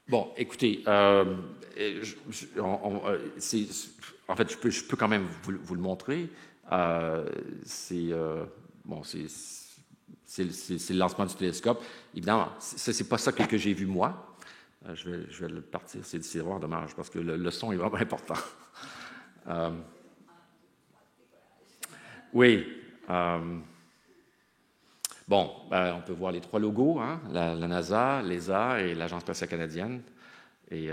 Bon, écoutez, en fait, je peux quand même vous le montrer. C'est le lancement du télescope. Évidemment, c'est pas ça que j'ai vu moi. Je vais le partir. C'est vraiment dommage parce que le son est vraiment important. Oui. Bon, on peut voir les trois logos, hein, la NASA, l'ESA et l'Agence spatiale canadienne, et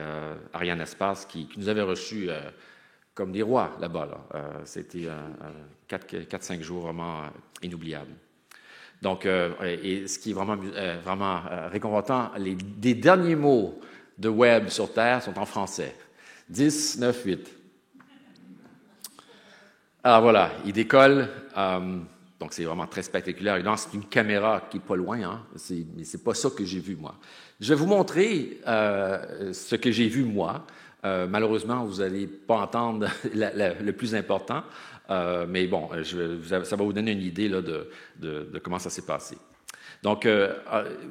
Arianespace qui nous avait reçus comme des rois là-bas. C'était 4-5 jours vraiment inoubliables. Donc, et ce qui est vraiment réconfortant, des derniers mots de Webb sur Terre sont en français. 10, 9, 8. Alors voilà, il décolle. Donc, c'est vraiment très spectaculaire. Évidemment, c'est une caméra qui n'est pas loin, hein? Mais ce n'est pas ça que j'ai vu, moi. Je vais vous montrer ce que j'ai vu, moi. Malheureusement, vous n'allez pas entendre le plus important, mais bon, ça va vous donner une idée là, de comment ça s'est passé. Donc,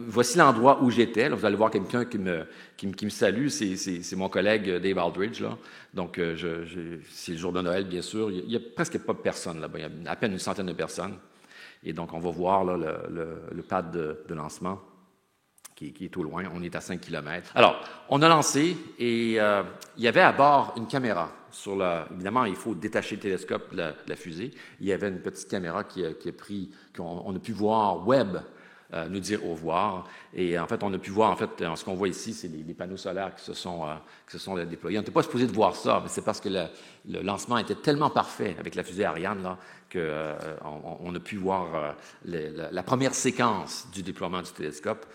voici l'endroit où j'étais. Là, vous allez voir quelqu'un qui me salue. C'est mon collègue Dave Aldridge. Là. Donc, c'est le jour de Noël, bien sûr. Il n'y a presque pas de personnes là-bas. Il y a à peine une centaine de personnes. Et donc, on va voir là, le pad de lancement qui est au loin. On est à 5 km. Alors, on a lancé et il y avait à bord une caméra. Évidemment, il faut détacher le télescope de la fusée. Il y avait une petite caméra qui a pris, qu'on a pu voir Webb nous dire au revoir. Et en fait, on a pu voir, ce qu'on voit ici, c'est les panneaux solaires qui se sont déployés. On n'était pas supposé de voir ça, mais c'est parce que le lancement était tellement parfait avec la fusée Ariane là, qu'on a pu voir la première séquence du déploiement du télescope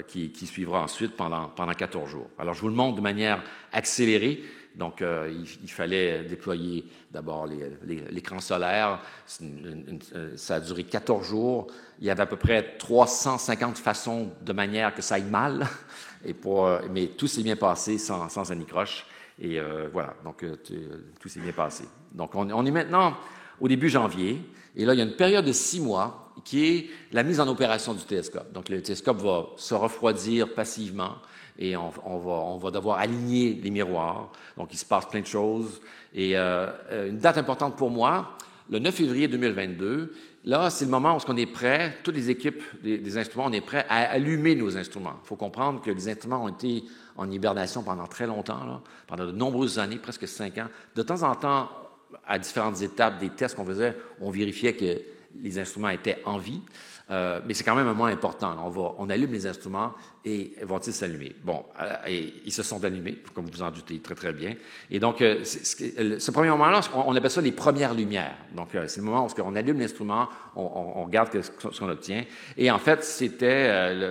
qui suivra ensuite pendant 14 jours. Alors, je vous le montre de manière accélérée. Donc, il fallait déployer d'abord l'écran solaire. Ça a duré 14 jours. Il y avait à peu près 350 façons de manière que ça aille mal. Mais tout s'est bien passé sans anicroche. Et voilà, donc tout s'est bien passé. Donc, on est maintenant au début janvier. Et là, il y a une période de 6 mois qui est la mise en opération du télescope. Donc, le télescope va se refroidir passivement. et on va devoir aligner les miroirs. Donc, il se passe plein de choses. Et une date importante pour moi, le 9 février 2022, là, c'est le moment où on est prêt, toutes les équipes des instruments, on est prêt à allumer nos instruments. Il faut comprendre que les instruments ont été en hibernation pendant très longtemps, là, pendant de nombreuses années, presque 5 ans. De temps en temps, à différentes étapes des tests qu'on faisait, on vérifiait que les instruments étaient en vie. Mais c'est quand même un moment important. On allume les instruments et vont-ils s'allumer? Bon, et ils se sont allumés, comme vous vous en doutez très, très bien. Et donc, ce premier moment-là, on appelle ça les premières lumières. Donc, c'est le moment où on allume l'instrument, on regarde ce qu'on obtient. Et en fait,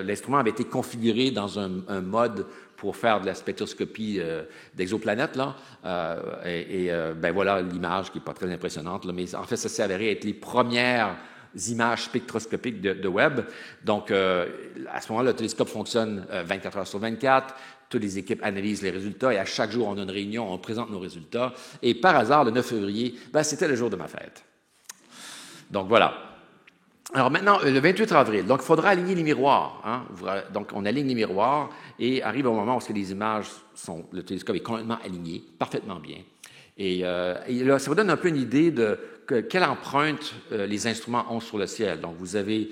l'instrument avait été configuré dans un mode pour faire de la spectroscopie d'exoplanètes, là. Ben voilà l'image qui n'est pas très impressionnante, là, mais en fait, ça s'est avéré être les premières images spectroscopiques de Webb. Donc, à ce moment-là, le télescope fonctionne 24 heures sur 24. Toutes les équipes analysent les résultats et à chaque jour, on a une réunion, on présente nos résultats. Et par hasard, le 9 février, ben, c'était le jour de ma fête. Donc, voilà. Alors maintenant, le 28 avril, donc il faudra aligner les miroirs. Hein? Donc, on aligne les miroirs et arrive au moment où les images le télescope est complètement aligné, parfaitement bien. Et là, ça vous donne un peu une idée de quelle empreinte les instruments ont sur le ciel. Donc, vous avez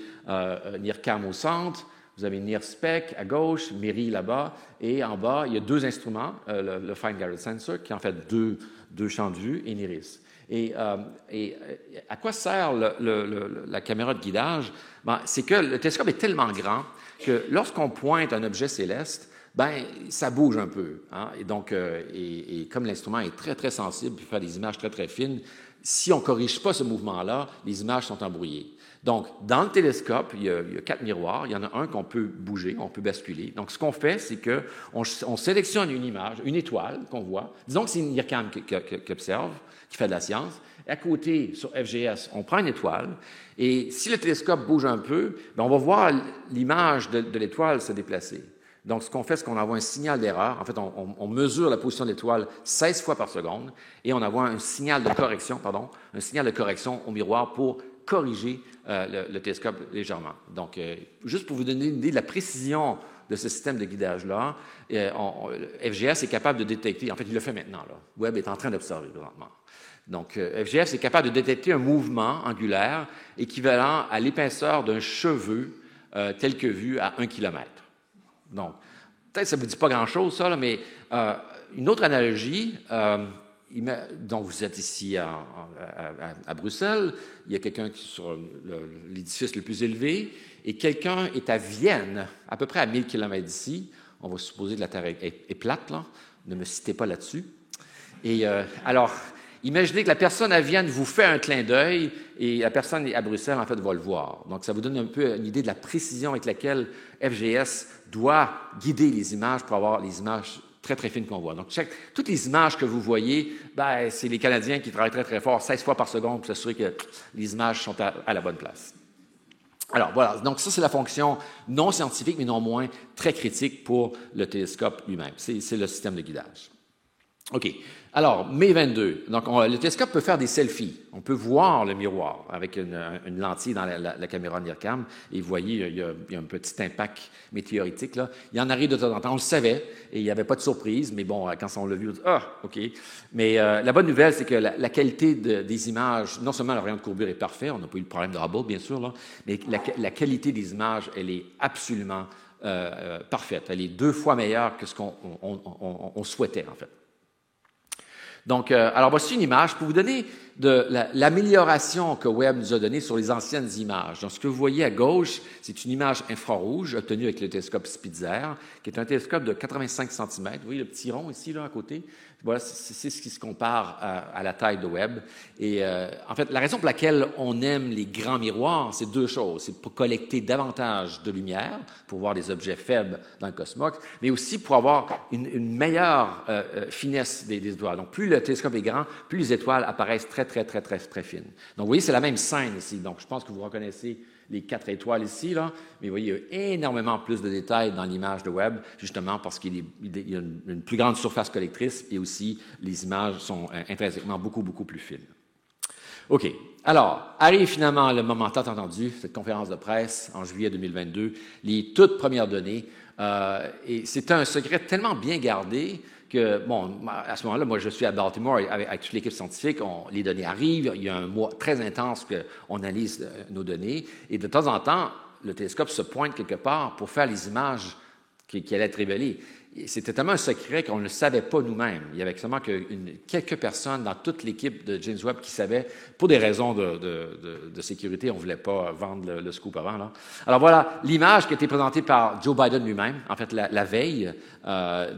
NIRCam au centre, vous avez NIRSPEC à gauche, MIRI là-bas, et en bas, il y a deux instruments, le Fine Garrett Sensor, qui est en fait deux champs de vue, et NIRIS. Et à quoi sert la caméra de guidage? Ben, c'est que le télescope est tellement grand que lorsqu'on pointe un objet céleste, ben ça bouge un peu. Hein? Et donc, et comme l'instrument est très, très sensible, puis fait des images très, très fines, si on ne corrige pas ce mouvement-là, les images sont embrouillées. Donc, dans le télescope, il y a 4 miroirs. Il y en a un qu'on peut bouger, on peut basculer. Donc, ce qu'on fait, c'est qu'on sélectionne une image, une étoile qu'on voit. Disons que c'est une NIRCam qui observe, qui fait de la science. Et à côté, sur FGS, on prend une étoile. Et si le télescope bouge un peu, bien, on va voir l'image de l'étoile se déplacer. Donc, ce qu'on fait, c'est qu'on envoie un signal d'erreur. En fait, on mesure la position de l'étoile 16 fois par seconde et on envoie un signal de correction au miroir pour corriger le télescope légèrement. Donc, juste pour vous donner une idée de la précision de ce système de guidage-là, FGS est capable de détecter, en fait, il le fait maintenant, là. Webb est en train d'observer présentement. Donc, FGS est capable de détecter un mouvement angulaire équivalent à l'épaisseur d'un cheveu tel que vu à 1 km. Donc, peut-être que ça ne vous dit pas grand-chose, ça, là, mais une autre analogie, donc vous êtes ici à Bruxelles, il y a quelqu'un qui est sur l'édifice le plus élevé, et quelqu'un est à Vienne, à peu près à 1000 km d'ici. On va supposer que la Terre est plate, là. Ne me citez pas là-dessus. Et alors, imaginez que la personne à Vienne vous fait un clin d'œil et la personne à Bruxelles, en fait, va le voir. Donc, ça vous donne un peu une idée de la précision avec laquelle FGS doit guider les images pour avoir les images très, très fines qu'on voit. Donc, toutes les images que vous voyez, ben, c'est les Canadiens qui travaillent très, très fort, 16 fois par seconde, pour s'assurer que les images sont à la bonne place. Alors, voilà. Donc, ça, c'est la fonction non scientifique, mais non moins très critique pour le télescope lui-même. C'est le système de guidage. OK. Alors, mai 22. Donc, le télescope peut faire des selfies. On peut voir le miroir avec une lentille dans la caméra NIRCam. Et vous voyez, il y a un petit impact météoritique, là. Il y en arrive de temps en temps. On le savait et il n'y avait pas de surprise. Mais bon, quand on l'a vu, on dit « Ah, OK ». Mais la bonne nouvelle, c'est que la qualité des images, non seulement le rayon de courbure est parfait, on n'a pas eu le problème de Hubble, bien sûr, là, mais la qualité des images, elle est absolument parfaite. Elle est 2 fois meilleure que ce qu'on souhaitait, en fait. Donc, alors voici une image pour vous donner de l'amélioration que Webb nous a donnée sur les anciennes images. Donc, ce que vous voyez à gauche, c'est une image infrarouge obtenue avec le télescope Spitzer, qui est un télescope de 85 cm. Vous voyez le petit rond ici, là, à côté? Voilà, c'est ce qui se compare à la taille de Webb. Et en fait, la raison pour laquelle on aime les grands miroirs, c'est 2 choses. C'est pour collecter davantage de lumière, pour voir des objets faibles dans le cosmos, mais aussi pour avoir une meilleure finesse des étoiles. Donc, plus le télescope est grand, plus les étoiles apparaissent très, très, très, très, très fines. Donc, vous voyez, c'est la même scène ici. Donc, je pense que vous reconnaissez les 4 étoiles ici, là, mais vous voyez, il y a énormément plus de détails dans l'image de Webb, justement parce qu'il y a une plus grande surface collectrice et aussi les images sont intrinsèquement beaucoup, beaucoup plus fines. OK. Alors, arrive finalement le moment tant attendu, cette conférence de presse en juillet 2022, les toutes premières données. Et c'est un secret tellement bien gardé que, bon, à ce moment-là, moi, je suis à Baltimore avec toute l'équipe scientifique. Les données arrivent. Il y a un mois très intense qu'on analyse nos données. Et de temps en temps, le télescope se pointe quelque part pour faire les images qui allaient être révélées. C'était tellement un secret qu'on ne le savait pas nous-mêmes. Il y avait seulement quelques personnes dans toute l'équipe de James Webb qui savaient, pour des raisons de sécurité, on ne voulait pas vendre le scoop avant. Là. Alors voilà l'image qui a été présentée par Joe Biden lui-même, en fait la veille.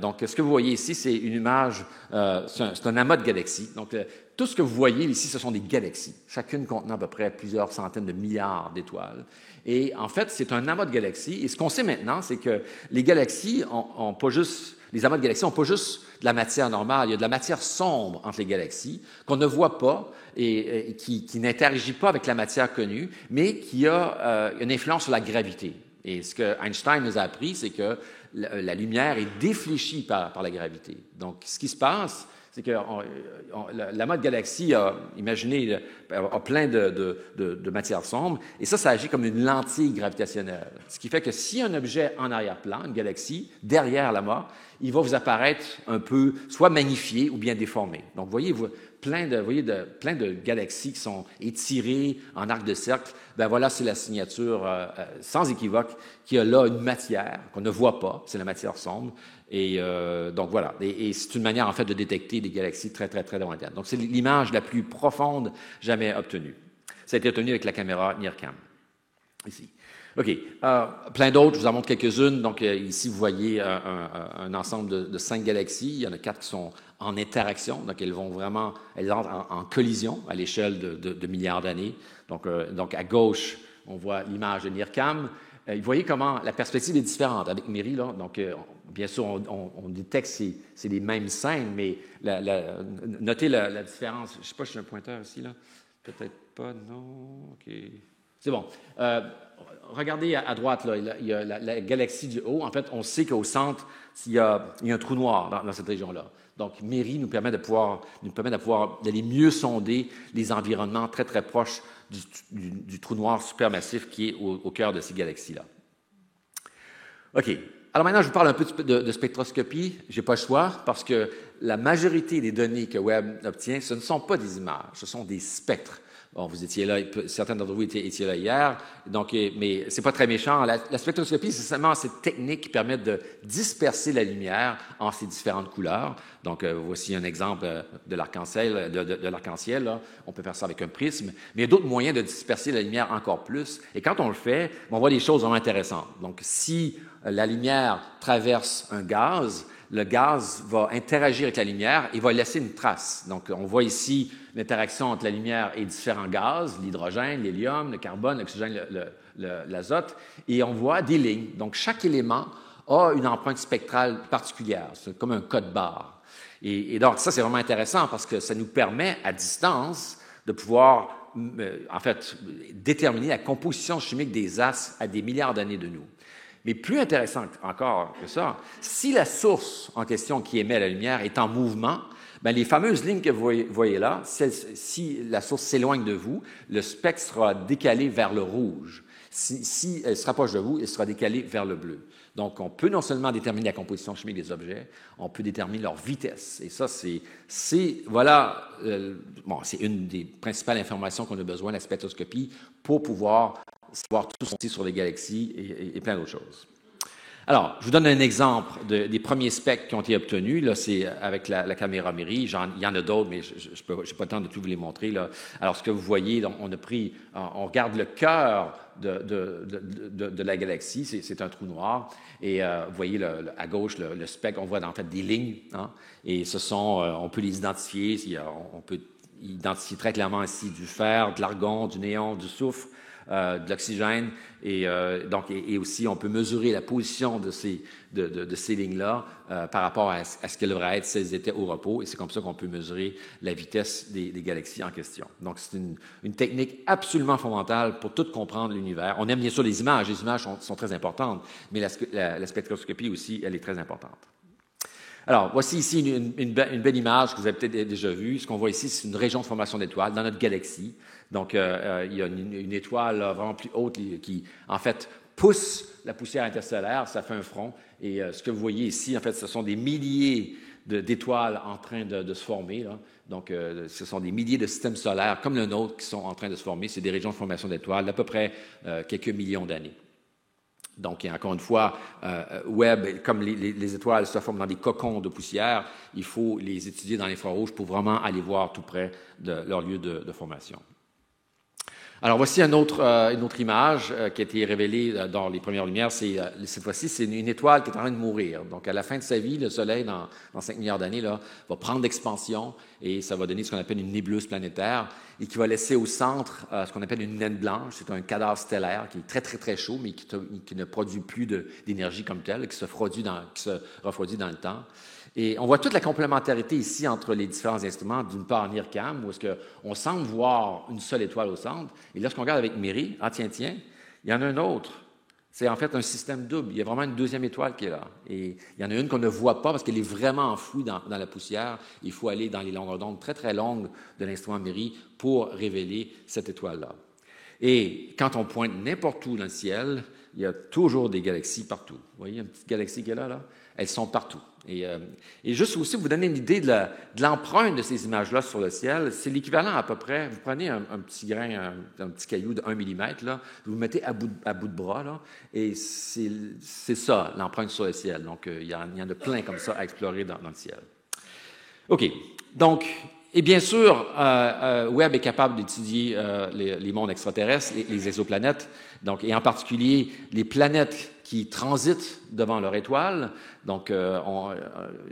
Donc ce que vous voyez ici, c'est une image, c'est un amas de galaxies. Donc tout ce que vous voyez ici, ce sont des galaxies, chacune contenant à peu près plusieurs centaines de milliards d'étoiles. Et en fait, c'est un amas de galaxies. Et ce qu'on sait maintenant, c'est que les galaxies ont pas juste, les amas de galaxies n'ont pas juste de la matière normale. Il y a de la matière sombre entre les galaxies qu'on ne voit pas et qui n'interagit pas avec la matière connue, mais qui a une influence sur la gravité. Et ce que Einstein nous a appris, c'est que la lumière est défléchie par la gravité. Donc, ce qui se passe, c'est que l'amas de galaxies, imaginez, a plein de matière sombre, et ça agit comme une lentille gravitationnelle. Ce qui fait que si un objet en arrière-plan, une galaxie, derrière l'amas, il va vous apparaître un peu soit magnifié ou bien déformé. Donc, vous voyez plein de galaxies qui sont étirées en arc de cercle. Ben voilà, c'est la signature sans équivoque qu'il y a là une matière qu'on ne voit pas, c'est la matière sombre. Et donc voilà, et c'est une manière en fait de détecter des galaxies très, très, très lointaines. Donc c'est l'image la plus profonde jamais obtenue. Ça a été obtenu avec la caméra NIRCam, ici. OK. Plein d'autres, je vous en montre quelques-unes. Donc ici, vous voyez un ensemble de 5 galaxies. Il y en a 4 qui sont en interaction, donc elles entrent en collision à l'échelle de milliards d'années. Donc à gauche, on voit l'image de NIRCam. Vous voyez comment la perspective est différente avec MIRI, là. Donc, bien sûr, on détecte que c'est les mêmes scènes, mais notez la différence. Je ne sais pas si j'ai un pointeur ici, là. Peut-être pas, non. OK. C'est bon. Regardez à droite, là, il y a la galaxie du haut. En fait, on sait qu'au centre, il y a un trou noir dans cette région-là. Donc, MIRI nous permet d'aller mieux sonder les environnements très, très proches du trou noir supermassif qui est au cœur de ces galaxies-là. OK. Alors maintenant, je vous parle un peu de spectroscopie. Je n'ai pas le choix parce que la majorité des données que Webb obtient, ce ne sont pas des images, ce sont des spectres. Bon, vous étiez là, certains d'entre vous étiez là hier, donc, mais c'est pas très méchant. La spectroscopie, c'est seulement cette technique qui permet de disperser la lumière en ses différentes couleurs. Donc, voici un exemple de l'arc-en-ciel. Là. On peut faire ça avec un prisme, mais il y a d'autres moyens de disperser la lumière encore plus. Et quand on le fait, on voit des choses vraiment intéressantes. Donc, si la lumière traverse un gaz, le gaz va interagir avec la lumière et va laisser une trace. Donc, on voit ici l'interaction entre la lumière et différents gaz, l'hydrogène, l'hélium, le carbone, l'oxygène, l'azote, et on voit des lignes. Donc, chaque élément a une empreinte spectrale particulière. C'est comme un code barre. Et donc, ça, c'est vraiment intéressant parce que ça nous permet, à distance, de pouvoir, en fait, déterminer la composition chimique des astres à des milliards d'années de nous. Mais plus intéressant encore que ça, si la source en question qui émet la lumière est en mouvement, bien, les fameuses lignes que vous voyez là, si la source s'éloigne de vous, le spectre sera décalé vers le rouge. Si elle se rapproche de vous, il sera décalé vers le bleu. Donc, on peut non seulement déterminer la composition chimique des objets, on peut déterminer leur vitesse. Et ça, c'est une des principales informations qu'on a besoin de la spectroscopie pour pouvoir savoir tout ce sur les galaxies et plein d'autres choses. Alors, je vous donne un exemple des premiers spectres qui ont été obtenus. Là, c'est avec la caméra MIRI. Il y en a d'autres, mais je n'ai pas le temps de tout vous les montrer. Là. Alors, ce que vous voyez, on regarde le cœur de la galaxie. C'est un trou noir. Et vous voyez à gauche le spectre, on voit en fait des lignes. Hein, et on peut les identifier. On peut identifier très clairement ici du fer, de l'argon, du néon, du soufre. De l'oxygène et aussi on peut mesurer la position de ces lignes-là par rapport à ce qu'elles devraient être si elles étaient au repos et c'est comme ça qu'on peut mesurer la vitesse des galaxies en question. Donc c'est une technique absolument fondamentale pour tout comprendre l'univers. On aime bien sûr les images sont très importantes, mais la spectroscopie aussi, elle est très importante. Alors, voici ici une belle image que vous avez peut-être déjà vue. Ce qu'on voit ici, c'est une région de formation d'étoiles dans notre galaxie. Donc, il y a une étoile là, vraiment plus haute qui, en fait, pousse la poussière interstellaire, ça fait un front. Et ce que vous voyez ici, en fait, ce sont des milliers d'étoiles en train de se former, là. Donc, ce sont des milliers de systèmes solaires comme le nôtre qui sont en train de se former. C'est des régions de formation d'étoiles d'à peu près quelques millions d'années. Donc, encore une fois, Webb, comme les étoiles se forment dans des cocons de poussière, il faut les étudier dans l'infrarouge pour vraiment aller voir tout près de leur lieu de formation. Alors, voici une autre image qui a été révélée dans les premières lumières. Cette fois-ci, c'est une étoile qui est en train de mourir. Donc, à la fin de sa vie, le Soleil, dans 5 milliards d'années, là, va prendre d'expansion et ça va donner ce qu'on appelle une nébuleuse planétaire et qui va laisser au centre ce qu'on appelle une naine blanche. C'est un cadavre stellaire qui est très, très, très chaud, mais qui ne produit plus d'énergie comme telle, qui se refroidit dans le temps. Et on voit toute la complémentarité ici entre les différents instruments, d'une part NIRCam, où est-ce qu'on semble voir une seule étoile au centre, et lorsqu'on regarde avec MIRI, tiens, il y en a un autre. C'est en fait un système double. Il y a vraiment une deuxième étoile qui est là. Et il y en a une qu'on ne voit pas parce qu'elle est vraiment enfouie dans la poussière. Il faut aller dans les longueurs d'onde très, très longues de l'instrument MIRI pour révéler cette étoile-là. Et quand on pointe n'importe où dans le ciel, il y a toujours des galaxies partout. Vous voyez une petite galaxie qui est là? Elles sont partout. Et juste aussi, vous donner une idée de l'empreinte de ces images-là sur le ciel, c'est l'équivalent à peu près, vous prenez un petit grain, un petit caillou de 1 millimètre, là, vous le mettez à bout de bras, là, et c'est ça, l'empreinte sur le ciel. Donc, il y en a plein comme ça à explorer dans le ciel. OK. Donc, et bien sûr, Webb est capable d'étudier les mondes extraterrestres, les exoplanètes, donc, et en particulier les planètes qui transitent devant leur étoile. Donc,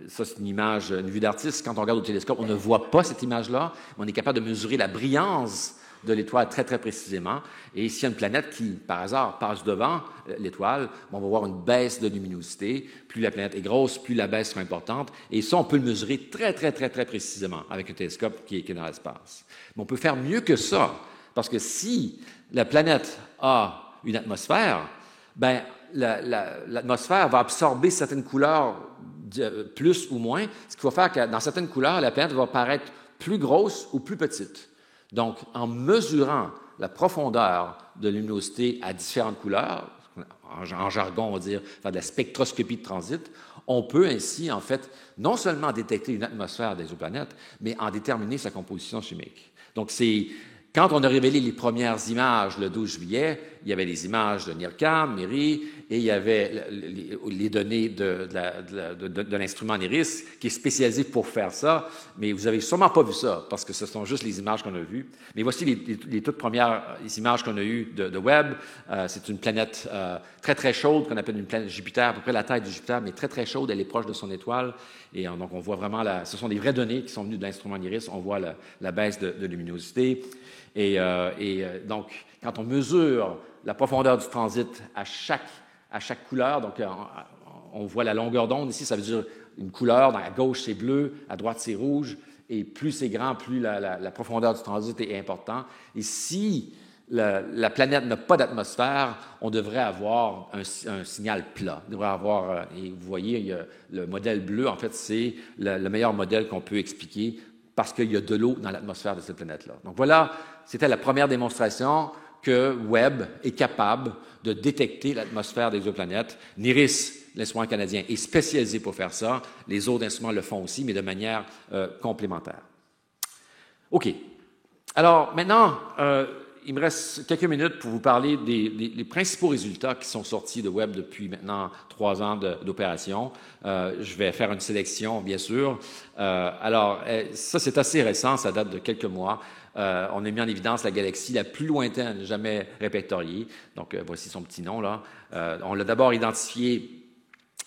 ça, c'est une vue d'artiste. Quand on regarde au télescope, on ne voit pas cette image-là, mais on est capable de mesurer la brillance de l'étoile très, très précisément. Et s'il y a une planète qui, par hasard, passe devant l'étoile, on va voir une baisse de luminosité. Plus la planète est grosse, plus la baisse sera importante. Et ça, on peut le mesurer très, très, très, très précisément avec un télescope qui est dans l'espace. Mais on peut faire mieux que ça, parce que si la planète a une atmosphère, bien, l'atmosphère va absorber certaines couleurs plus ou moins, ce qui va faire que dans certaines couleurs, la planète va paraître plus grosse ou plus petite. Donc, en mesurant la profondeur de luminosité à différentes couleurs, en jargon, on va dire, faire de la spectroscopie de transit, on peut ainsi, en fait, non seulement détecter une atmosphère d'exoplanète, mais en déterminer sa composition chimique. Donc, quand on a révélé les premières images le 12 juillet, il y avait les images de NIRCam, MIRI, et il y avait les données de l'instrument NIRISS qui est spécialisé pour faire ça, mais vous n'avez sûrement pas vu ça, parce que ce sont juste les images qu'on a vues. Mais voici les toutes premières images qu'on a eues de Webb. C'est une planète très, très chaude, qu'on appelle une planète Jupiter, à peu près la taille de Jupiter, mais très, très chaude. Elle est proche de son étoile. Et donc, on voit vraiment, ce sont des vraies données qui sont venues de l'instrument NIRISS. On voit la baisse de luminosité. Et donc, quand on mesure la profondeur du transit à chaque couleur, donc on voit la longueur d'onde ici, ça veut dire une couleur, à gauche c'est bleu, à droite c'est rouge, et plus c'est grand, plus la profondeur du transit est importante. Et si la planète n'a pas d'atmosphère, on devrait avoir un signal plat. On devrait avoir, et vous voyez, le modèle bleu, en fait, c'est le meilleur modèle qu'on peut expliquer parce qu'il y a de l'eau dans l'atmosphère de cette planète-là. Donc voilà, c'était la première démonstration que Webb est capable de détecter l'atmosphère des exoplanètes. NIRISS, l'instrument canadien, est spécialisé pour faire ça. Les autres instruments le font aussi, mais de manière complémentaire. OK. Alors, maintenant, il me reste quelques minutes pour vous parler des principaux résultats qui sont sortis de Webb depuis maintenant 3 ans d'opération. Je vais faire une sélection, bien sûr. Alors, ça, c'est assez récent, ça date de quelques mois. On a mis en évidence la galaxie la plus lointaine jamais répertoriée. Donc, voici son petit nom, là. On l'a d'abord identifié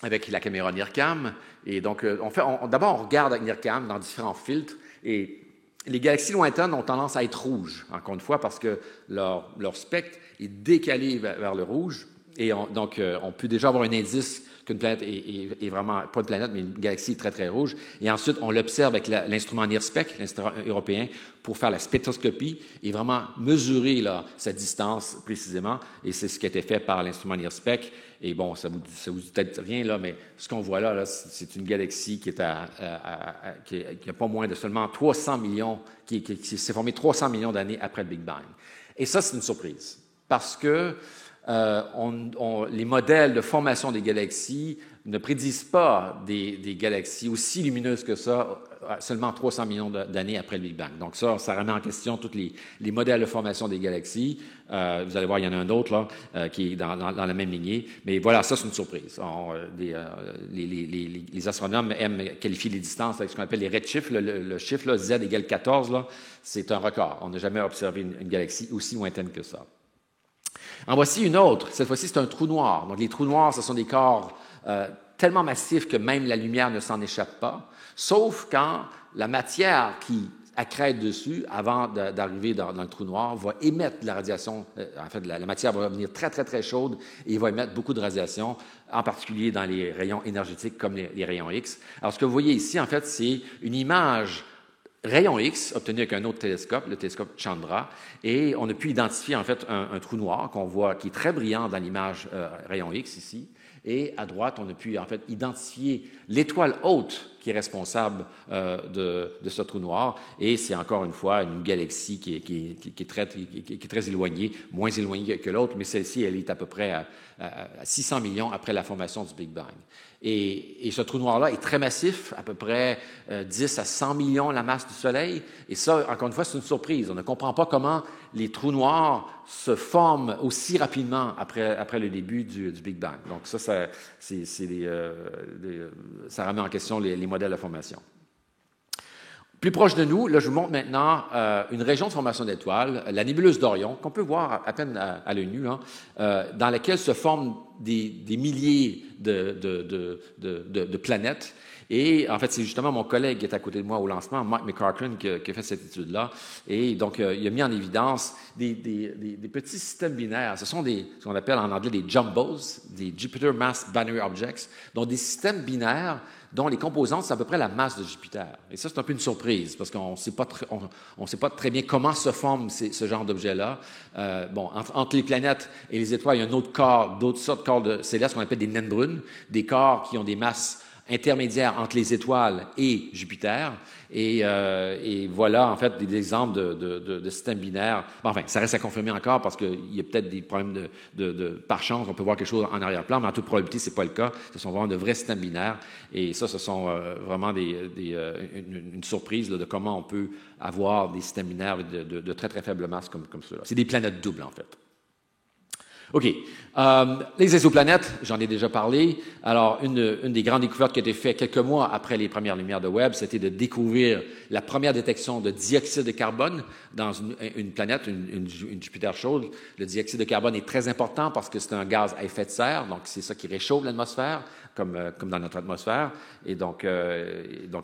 avec la caméra NIRCam. Et donc, d'abord, on regarde avec NIRCam dans différents filtres. Et les galaxies lointaines ont tendance à être rouges, encore une fois, parce que leur spectre est décalé vers le rouge. Et donc, on peut déjà avoir un indice qu'une planète est vraiment, pas une planète, mais une galaxie très, très rouge. Et ensuite, on l'observe avec l'instrument NIRSPEC, l'instrument européen, pour faire la spectroscopie et vraiment mesurer là, sa distance précisément. Et c'est ce qui a été fait par l'instrument NIRSPEC. Et bon, ça vous dit peut-être rien, là, mais ce qu'on voit là, c'est une galaxie qui a pas moins de seulement 300 millions, qui s'est formée 300 millions d'années après le Big Bang. Et ça, c'est une surprise. Parce que les modèles de formation des galaxies ne prédisent pas des galaxies aussi lumineuses que ça seulement 300 millions d'années après le Big Bang. Donc ça remet en question tous les modèles de formation des galaxies. Vous allez voir, il y en a un autre là, qui est dans la même lignée. Mais voilà, ça, c'est une surprise. Les astronomes aiment qualifier les distances avec ce qu'on appelle les redshifts. Le chiffre là, Z égale 14, là, c'est un record. On n'a jamais observé une galaxie aussi lointaine que ça. En voici une autre. Cette fois-ci, c'est un trou noir. Donc, les trous noirs, ce sont des corps tellement massifs que même la lumière ne s'en échappe pas, sauf quand la matière qui accrète dessus, avant d'arriver dans le trou noir, va émettre de la radiation. En fait, la matière va devenir très, très, très chaude et va émettre beaucoup de radiation, en particulier dans les rayons énergétiques comme les rayons X. Alors, ce que vous voyez ici, en fait, c'est une image rayon X, obtenu avec un autre télescope, le télescope Chandra, et on a pu identifier en fait un trou noir qu'on voit, qui est très brillant dans l'image rayon X ici, et à droite, on a pu en fait identifier l'étoile haute qui est responsable de ce trou noir, et c'est encore une fois une galaxie qui est très éloignée, moins éloignée que l'autre, mais celle-ci, elle est à peu près à 600 millions après la formation du Big Bang. Et ce trou noir-là est très massif, à peu près 10 à 100 millions la masse du Soleil. Et ça, encore une fois, c'est une surprise. On ne comprend pas comment les trous noirs se forment aussi rapidement après le début du Big Bang. Donc ça remet en question les modèles de formation. Plus proche de nous, là, je vous montre maintenant une région de formation d'étoiles, la nébuleuse d'Orion, qu'on peut voir à peine à l'œil nu, hein, dans laquelle se forment des milliers de planètes. Et en fait, c'est justement mon collègue qui est à côté de moi au lancement, Mike McCartran, qui a fait cette étude-là. Et donc, il a mis en évidence des petits systèmes binaires. Ce sont ce qu'on appelle en anglais des jumbos, des Jupiter Mass Binary Objects, donc des systèmes binaires dont les composantes, c'est à peu près la masse de Jupiter. Et ça, c'est un peu une surprise, parce qu'on ne sait pas très bien comment se forme ce genre d'objets-là. Entre les planètes et les étoiles, il y a d'autres sortes de corps célestes qu'on appelle des naines brunes, des corps qui ont des masses intermédiaire entre les étoiles et Jupiter. Et voilà, en fait, des exemples de systèmes binaires. Bon, enfin, ça reste à confirmer encore parce qu'il y a peut-être des problèmes par chance, on peut voir quelque chose en arrière-plan, mais en toute probabilité, ce n'est pas le cas. Ce sont vraiment de vrais systèmes binaires. Et ça, ce sont vraiment une surprise là, de comment on peut avoir des systèmes binaires de très, très faible masse comme ceux-là. C'est des planètes doubles, en fait. OK. Les exoplanètes, j'en ai déjà parlé. Alors, une des grandes découvertes qui a été faite quelques mois après les premières lumières de Webb, c'était de découvrir la première détection de dioxyde de carbone dans une planète, une Jupiter chaude. Le dioxyde de carbone est très important parce que c'est un gaz à effet de serre, donc c'est ça qui réchauffe l'atmosphère, comme dans notre atmosphère. Et donc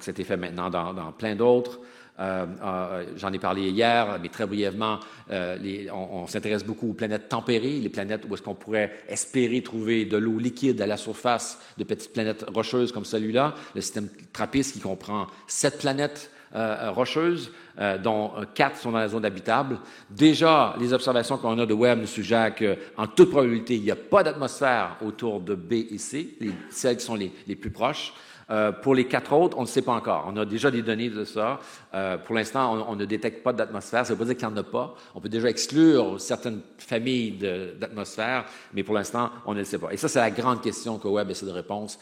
c'était fait maintenant dans plein d'autres. J'en ai parlé hier, mais très brièvement, on s'intéresse beaucoup aux planètes tempérées, les planètes où est-ce qu'on pourrait espérer trouver de l'eau liquide à la surface de petites planètes rocheuses comme celui-là. Le système TRAPPIST qui comprend 7 planètes rocheuses, dont 4 sont dans la zone habitable. Déjà, les observations qu'on a de Webb nous suggèrent qu'en toute probabilité, il n'y a pas d'atmosphère autour de B et C, celles qui sont les plus proches. Pour les 4 autres, on ne sait pas encore. On a déjà des données de ça. Pour l'instant, on ne détecte pas d'atmosphère. Ça ne veut pas dire qu'il n'y en a pas. On peut déjà exclure certaines familles d'atmosphères, mais pour l'instant, on ne le sait pas. Et ça, c'est la grande question que Webb essaie de répondre.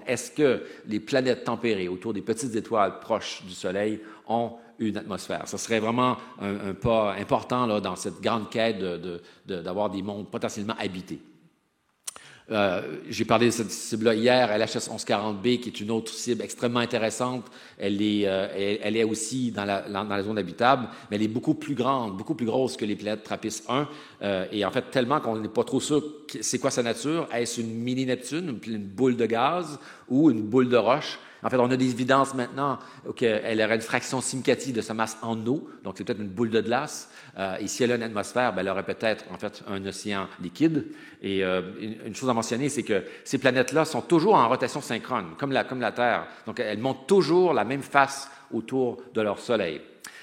Est-ce que les planètes tempérées autour des petites étoiles proches du Soleil ont une atmosphère? Ça serait vraiment un pas important là, dans cette grande quête d'avoir des mondes potentiellement habités. J'ai parlé de cette cible-là hier, LHS 1140b, qui est une autre cible extrêmement intéressante. Elle est aussi dans la zone habitable, mais elle est beaucoup plus grande, beaucoup plus grosse que les planètes TRAPPIST-1. Et en fait, tellement qu'on n'est pas trop sûr c'est quoi sa nature. Est-ce une mini-Neptune, une boule de gaz ou une boule de roche? En fait, on a des évidences maintenant qu'elle aurait une fraction significative de sa masse en eau, donc c'est peut-être une boule de glace. Et si elle a une atmosphère, elle aurait peut-être en fait un océan liquide. Et une chose à mentionner, c'est que ces planètes-là sont toujours en rotation synchrone, comme la Terre. Donc, elles montent toujours la même face autour de leur Soleil.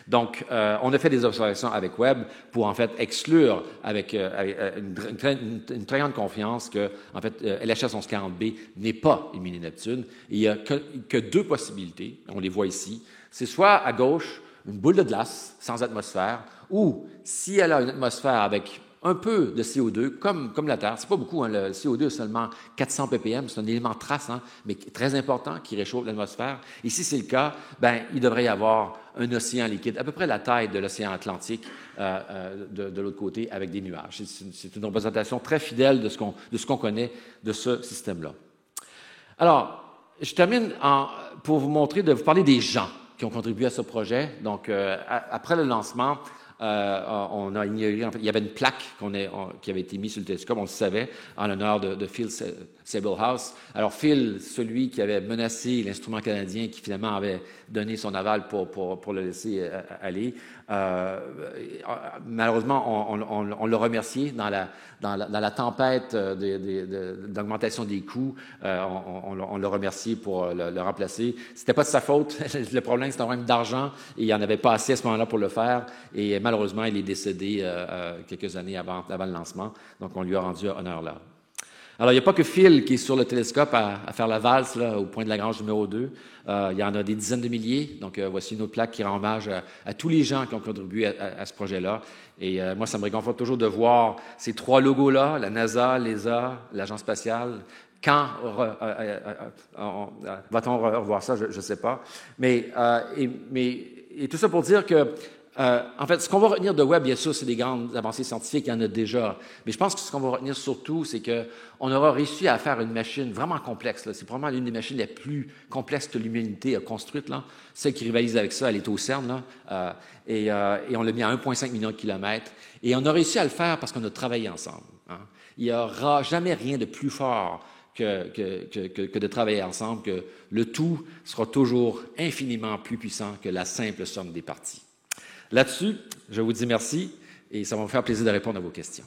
Donc, on a fait des observations avec Webb pour, en fait, exclure avec une très grande confiance que, en fait, LHS 1140b n'est pas une mini-Neptune. Il n'y a que deux possibilités, on les voit ici. C'est soit à gauche, une boule de glace sans atmosphère, ou si elle a une atmosphère avec un peu de CO2, comme la Terre. C'est pas beaucoup, hein, le CO2 est seulement 400 ppm, c'est un élément trace, hein, mais très important qui réchauffe l'atmosphère. Et si c'est le cas, il devrait y avoir un océan liquide, à peu près la taille de l'océan Atlantique de l'autre côté, avec des nuages. C'est une représentation très fidèle de ce qu'on connaît de ce système-là. Alors, je termine pour vous parler des gens qui ont contribué à ce projet. Donc, après le lancement, on a ignoré, en fait, il y avait une plaque qui avait été mise sur le télescope, on le savait, en l'honneur de Phil Sablehouse. Alors, Phil, celui qui avait menacé l'instrument canadien, qui finalement avait donné son aval pour le laisser aller, malheureusement, on l'a remercié dans la tempête d'augmentation des coûts. On l'a remercié pour le remplacer. C'était pas de sa faute. Le problème, c'était un problème d'argent et il n'y en avait pas assez à ce moment-là pour le faire. Et malheureusement, il est décédé quelques années avant le lancement. Donc, on lui a rendu honneur là. Alors, il n'y a pas que Phil qui est sur le télescope à faire la valse là, au point de Lagrange numéro 2. Il y en a des dizaines de milliers. Donc, voici une autre plaque qui rend hommage à tous les gens qui ont contribué à ce projet-là. Et moi, ça me réconforte toujours de voir ces trois logos-là, la NASA, l'ESA, l'Agence spatiale. Quand va-t-on revoir ça? Je ne sais pas. Mais tout ça pour dire que en fait, ce qu'on va retenir de Webb, bien sûr, c'est des grandes avancées scientifiques, il y en a déjà. Mais je pense que ce qu'on va retenir surtout, c'est qu'on aura réussi à faire une machine vraiment complexe. Là. C'est probablement l'une des machines les plus complexes que l'humanité a construites. Là. Celle qui rivalise avec ça, elle est au CERN. Là. Et on l'a mis à 1,5 million de kilomètres. Et on a réussi à le faire parce qu'on a travaillé ensemble. Hein. Il n'y aura jamais rien de plus fort que de travailler ensemble, que le tout sera toujours infiniment plus puissant que la simple somme des parties. Là-dessus, je vous dis merci et ça va me faire plaisir de répondre à vos questions.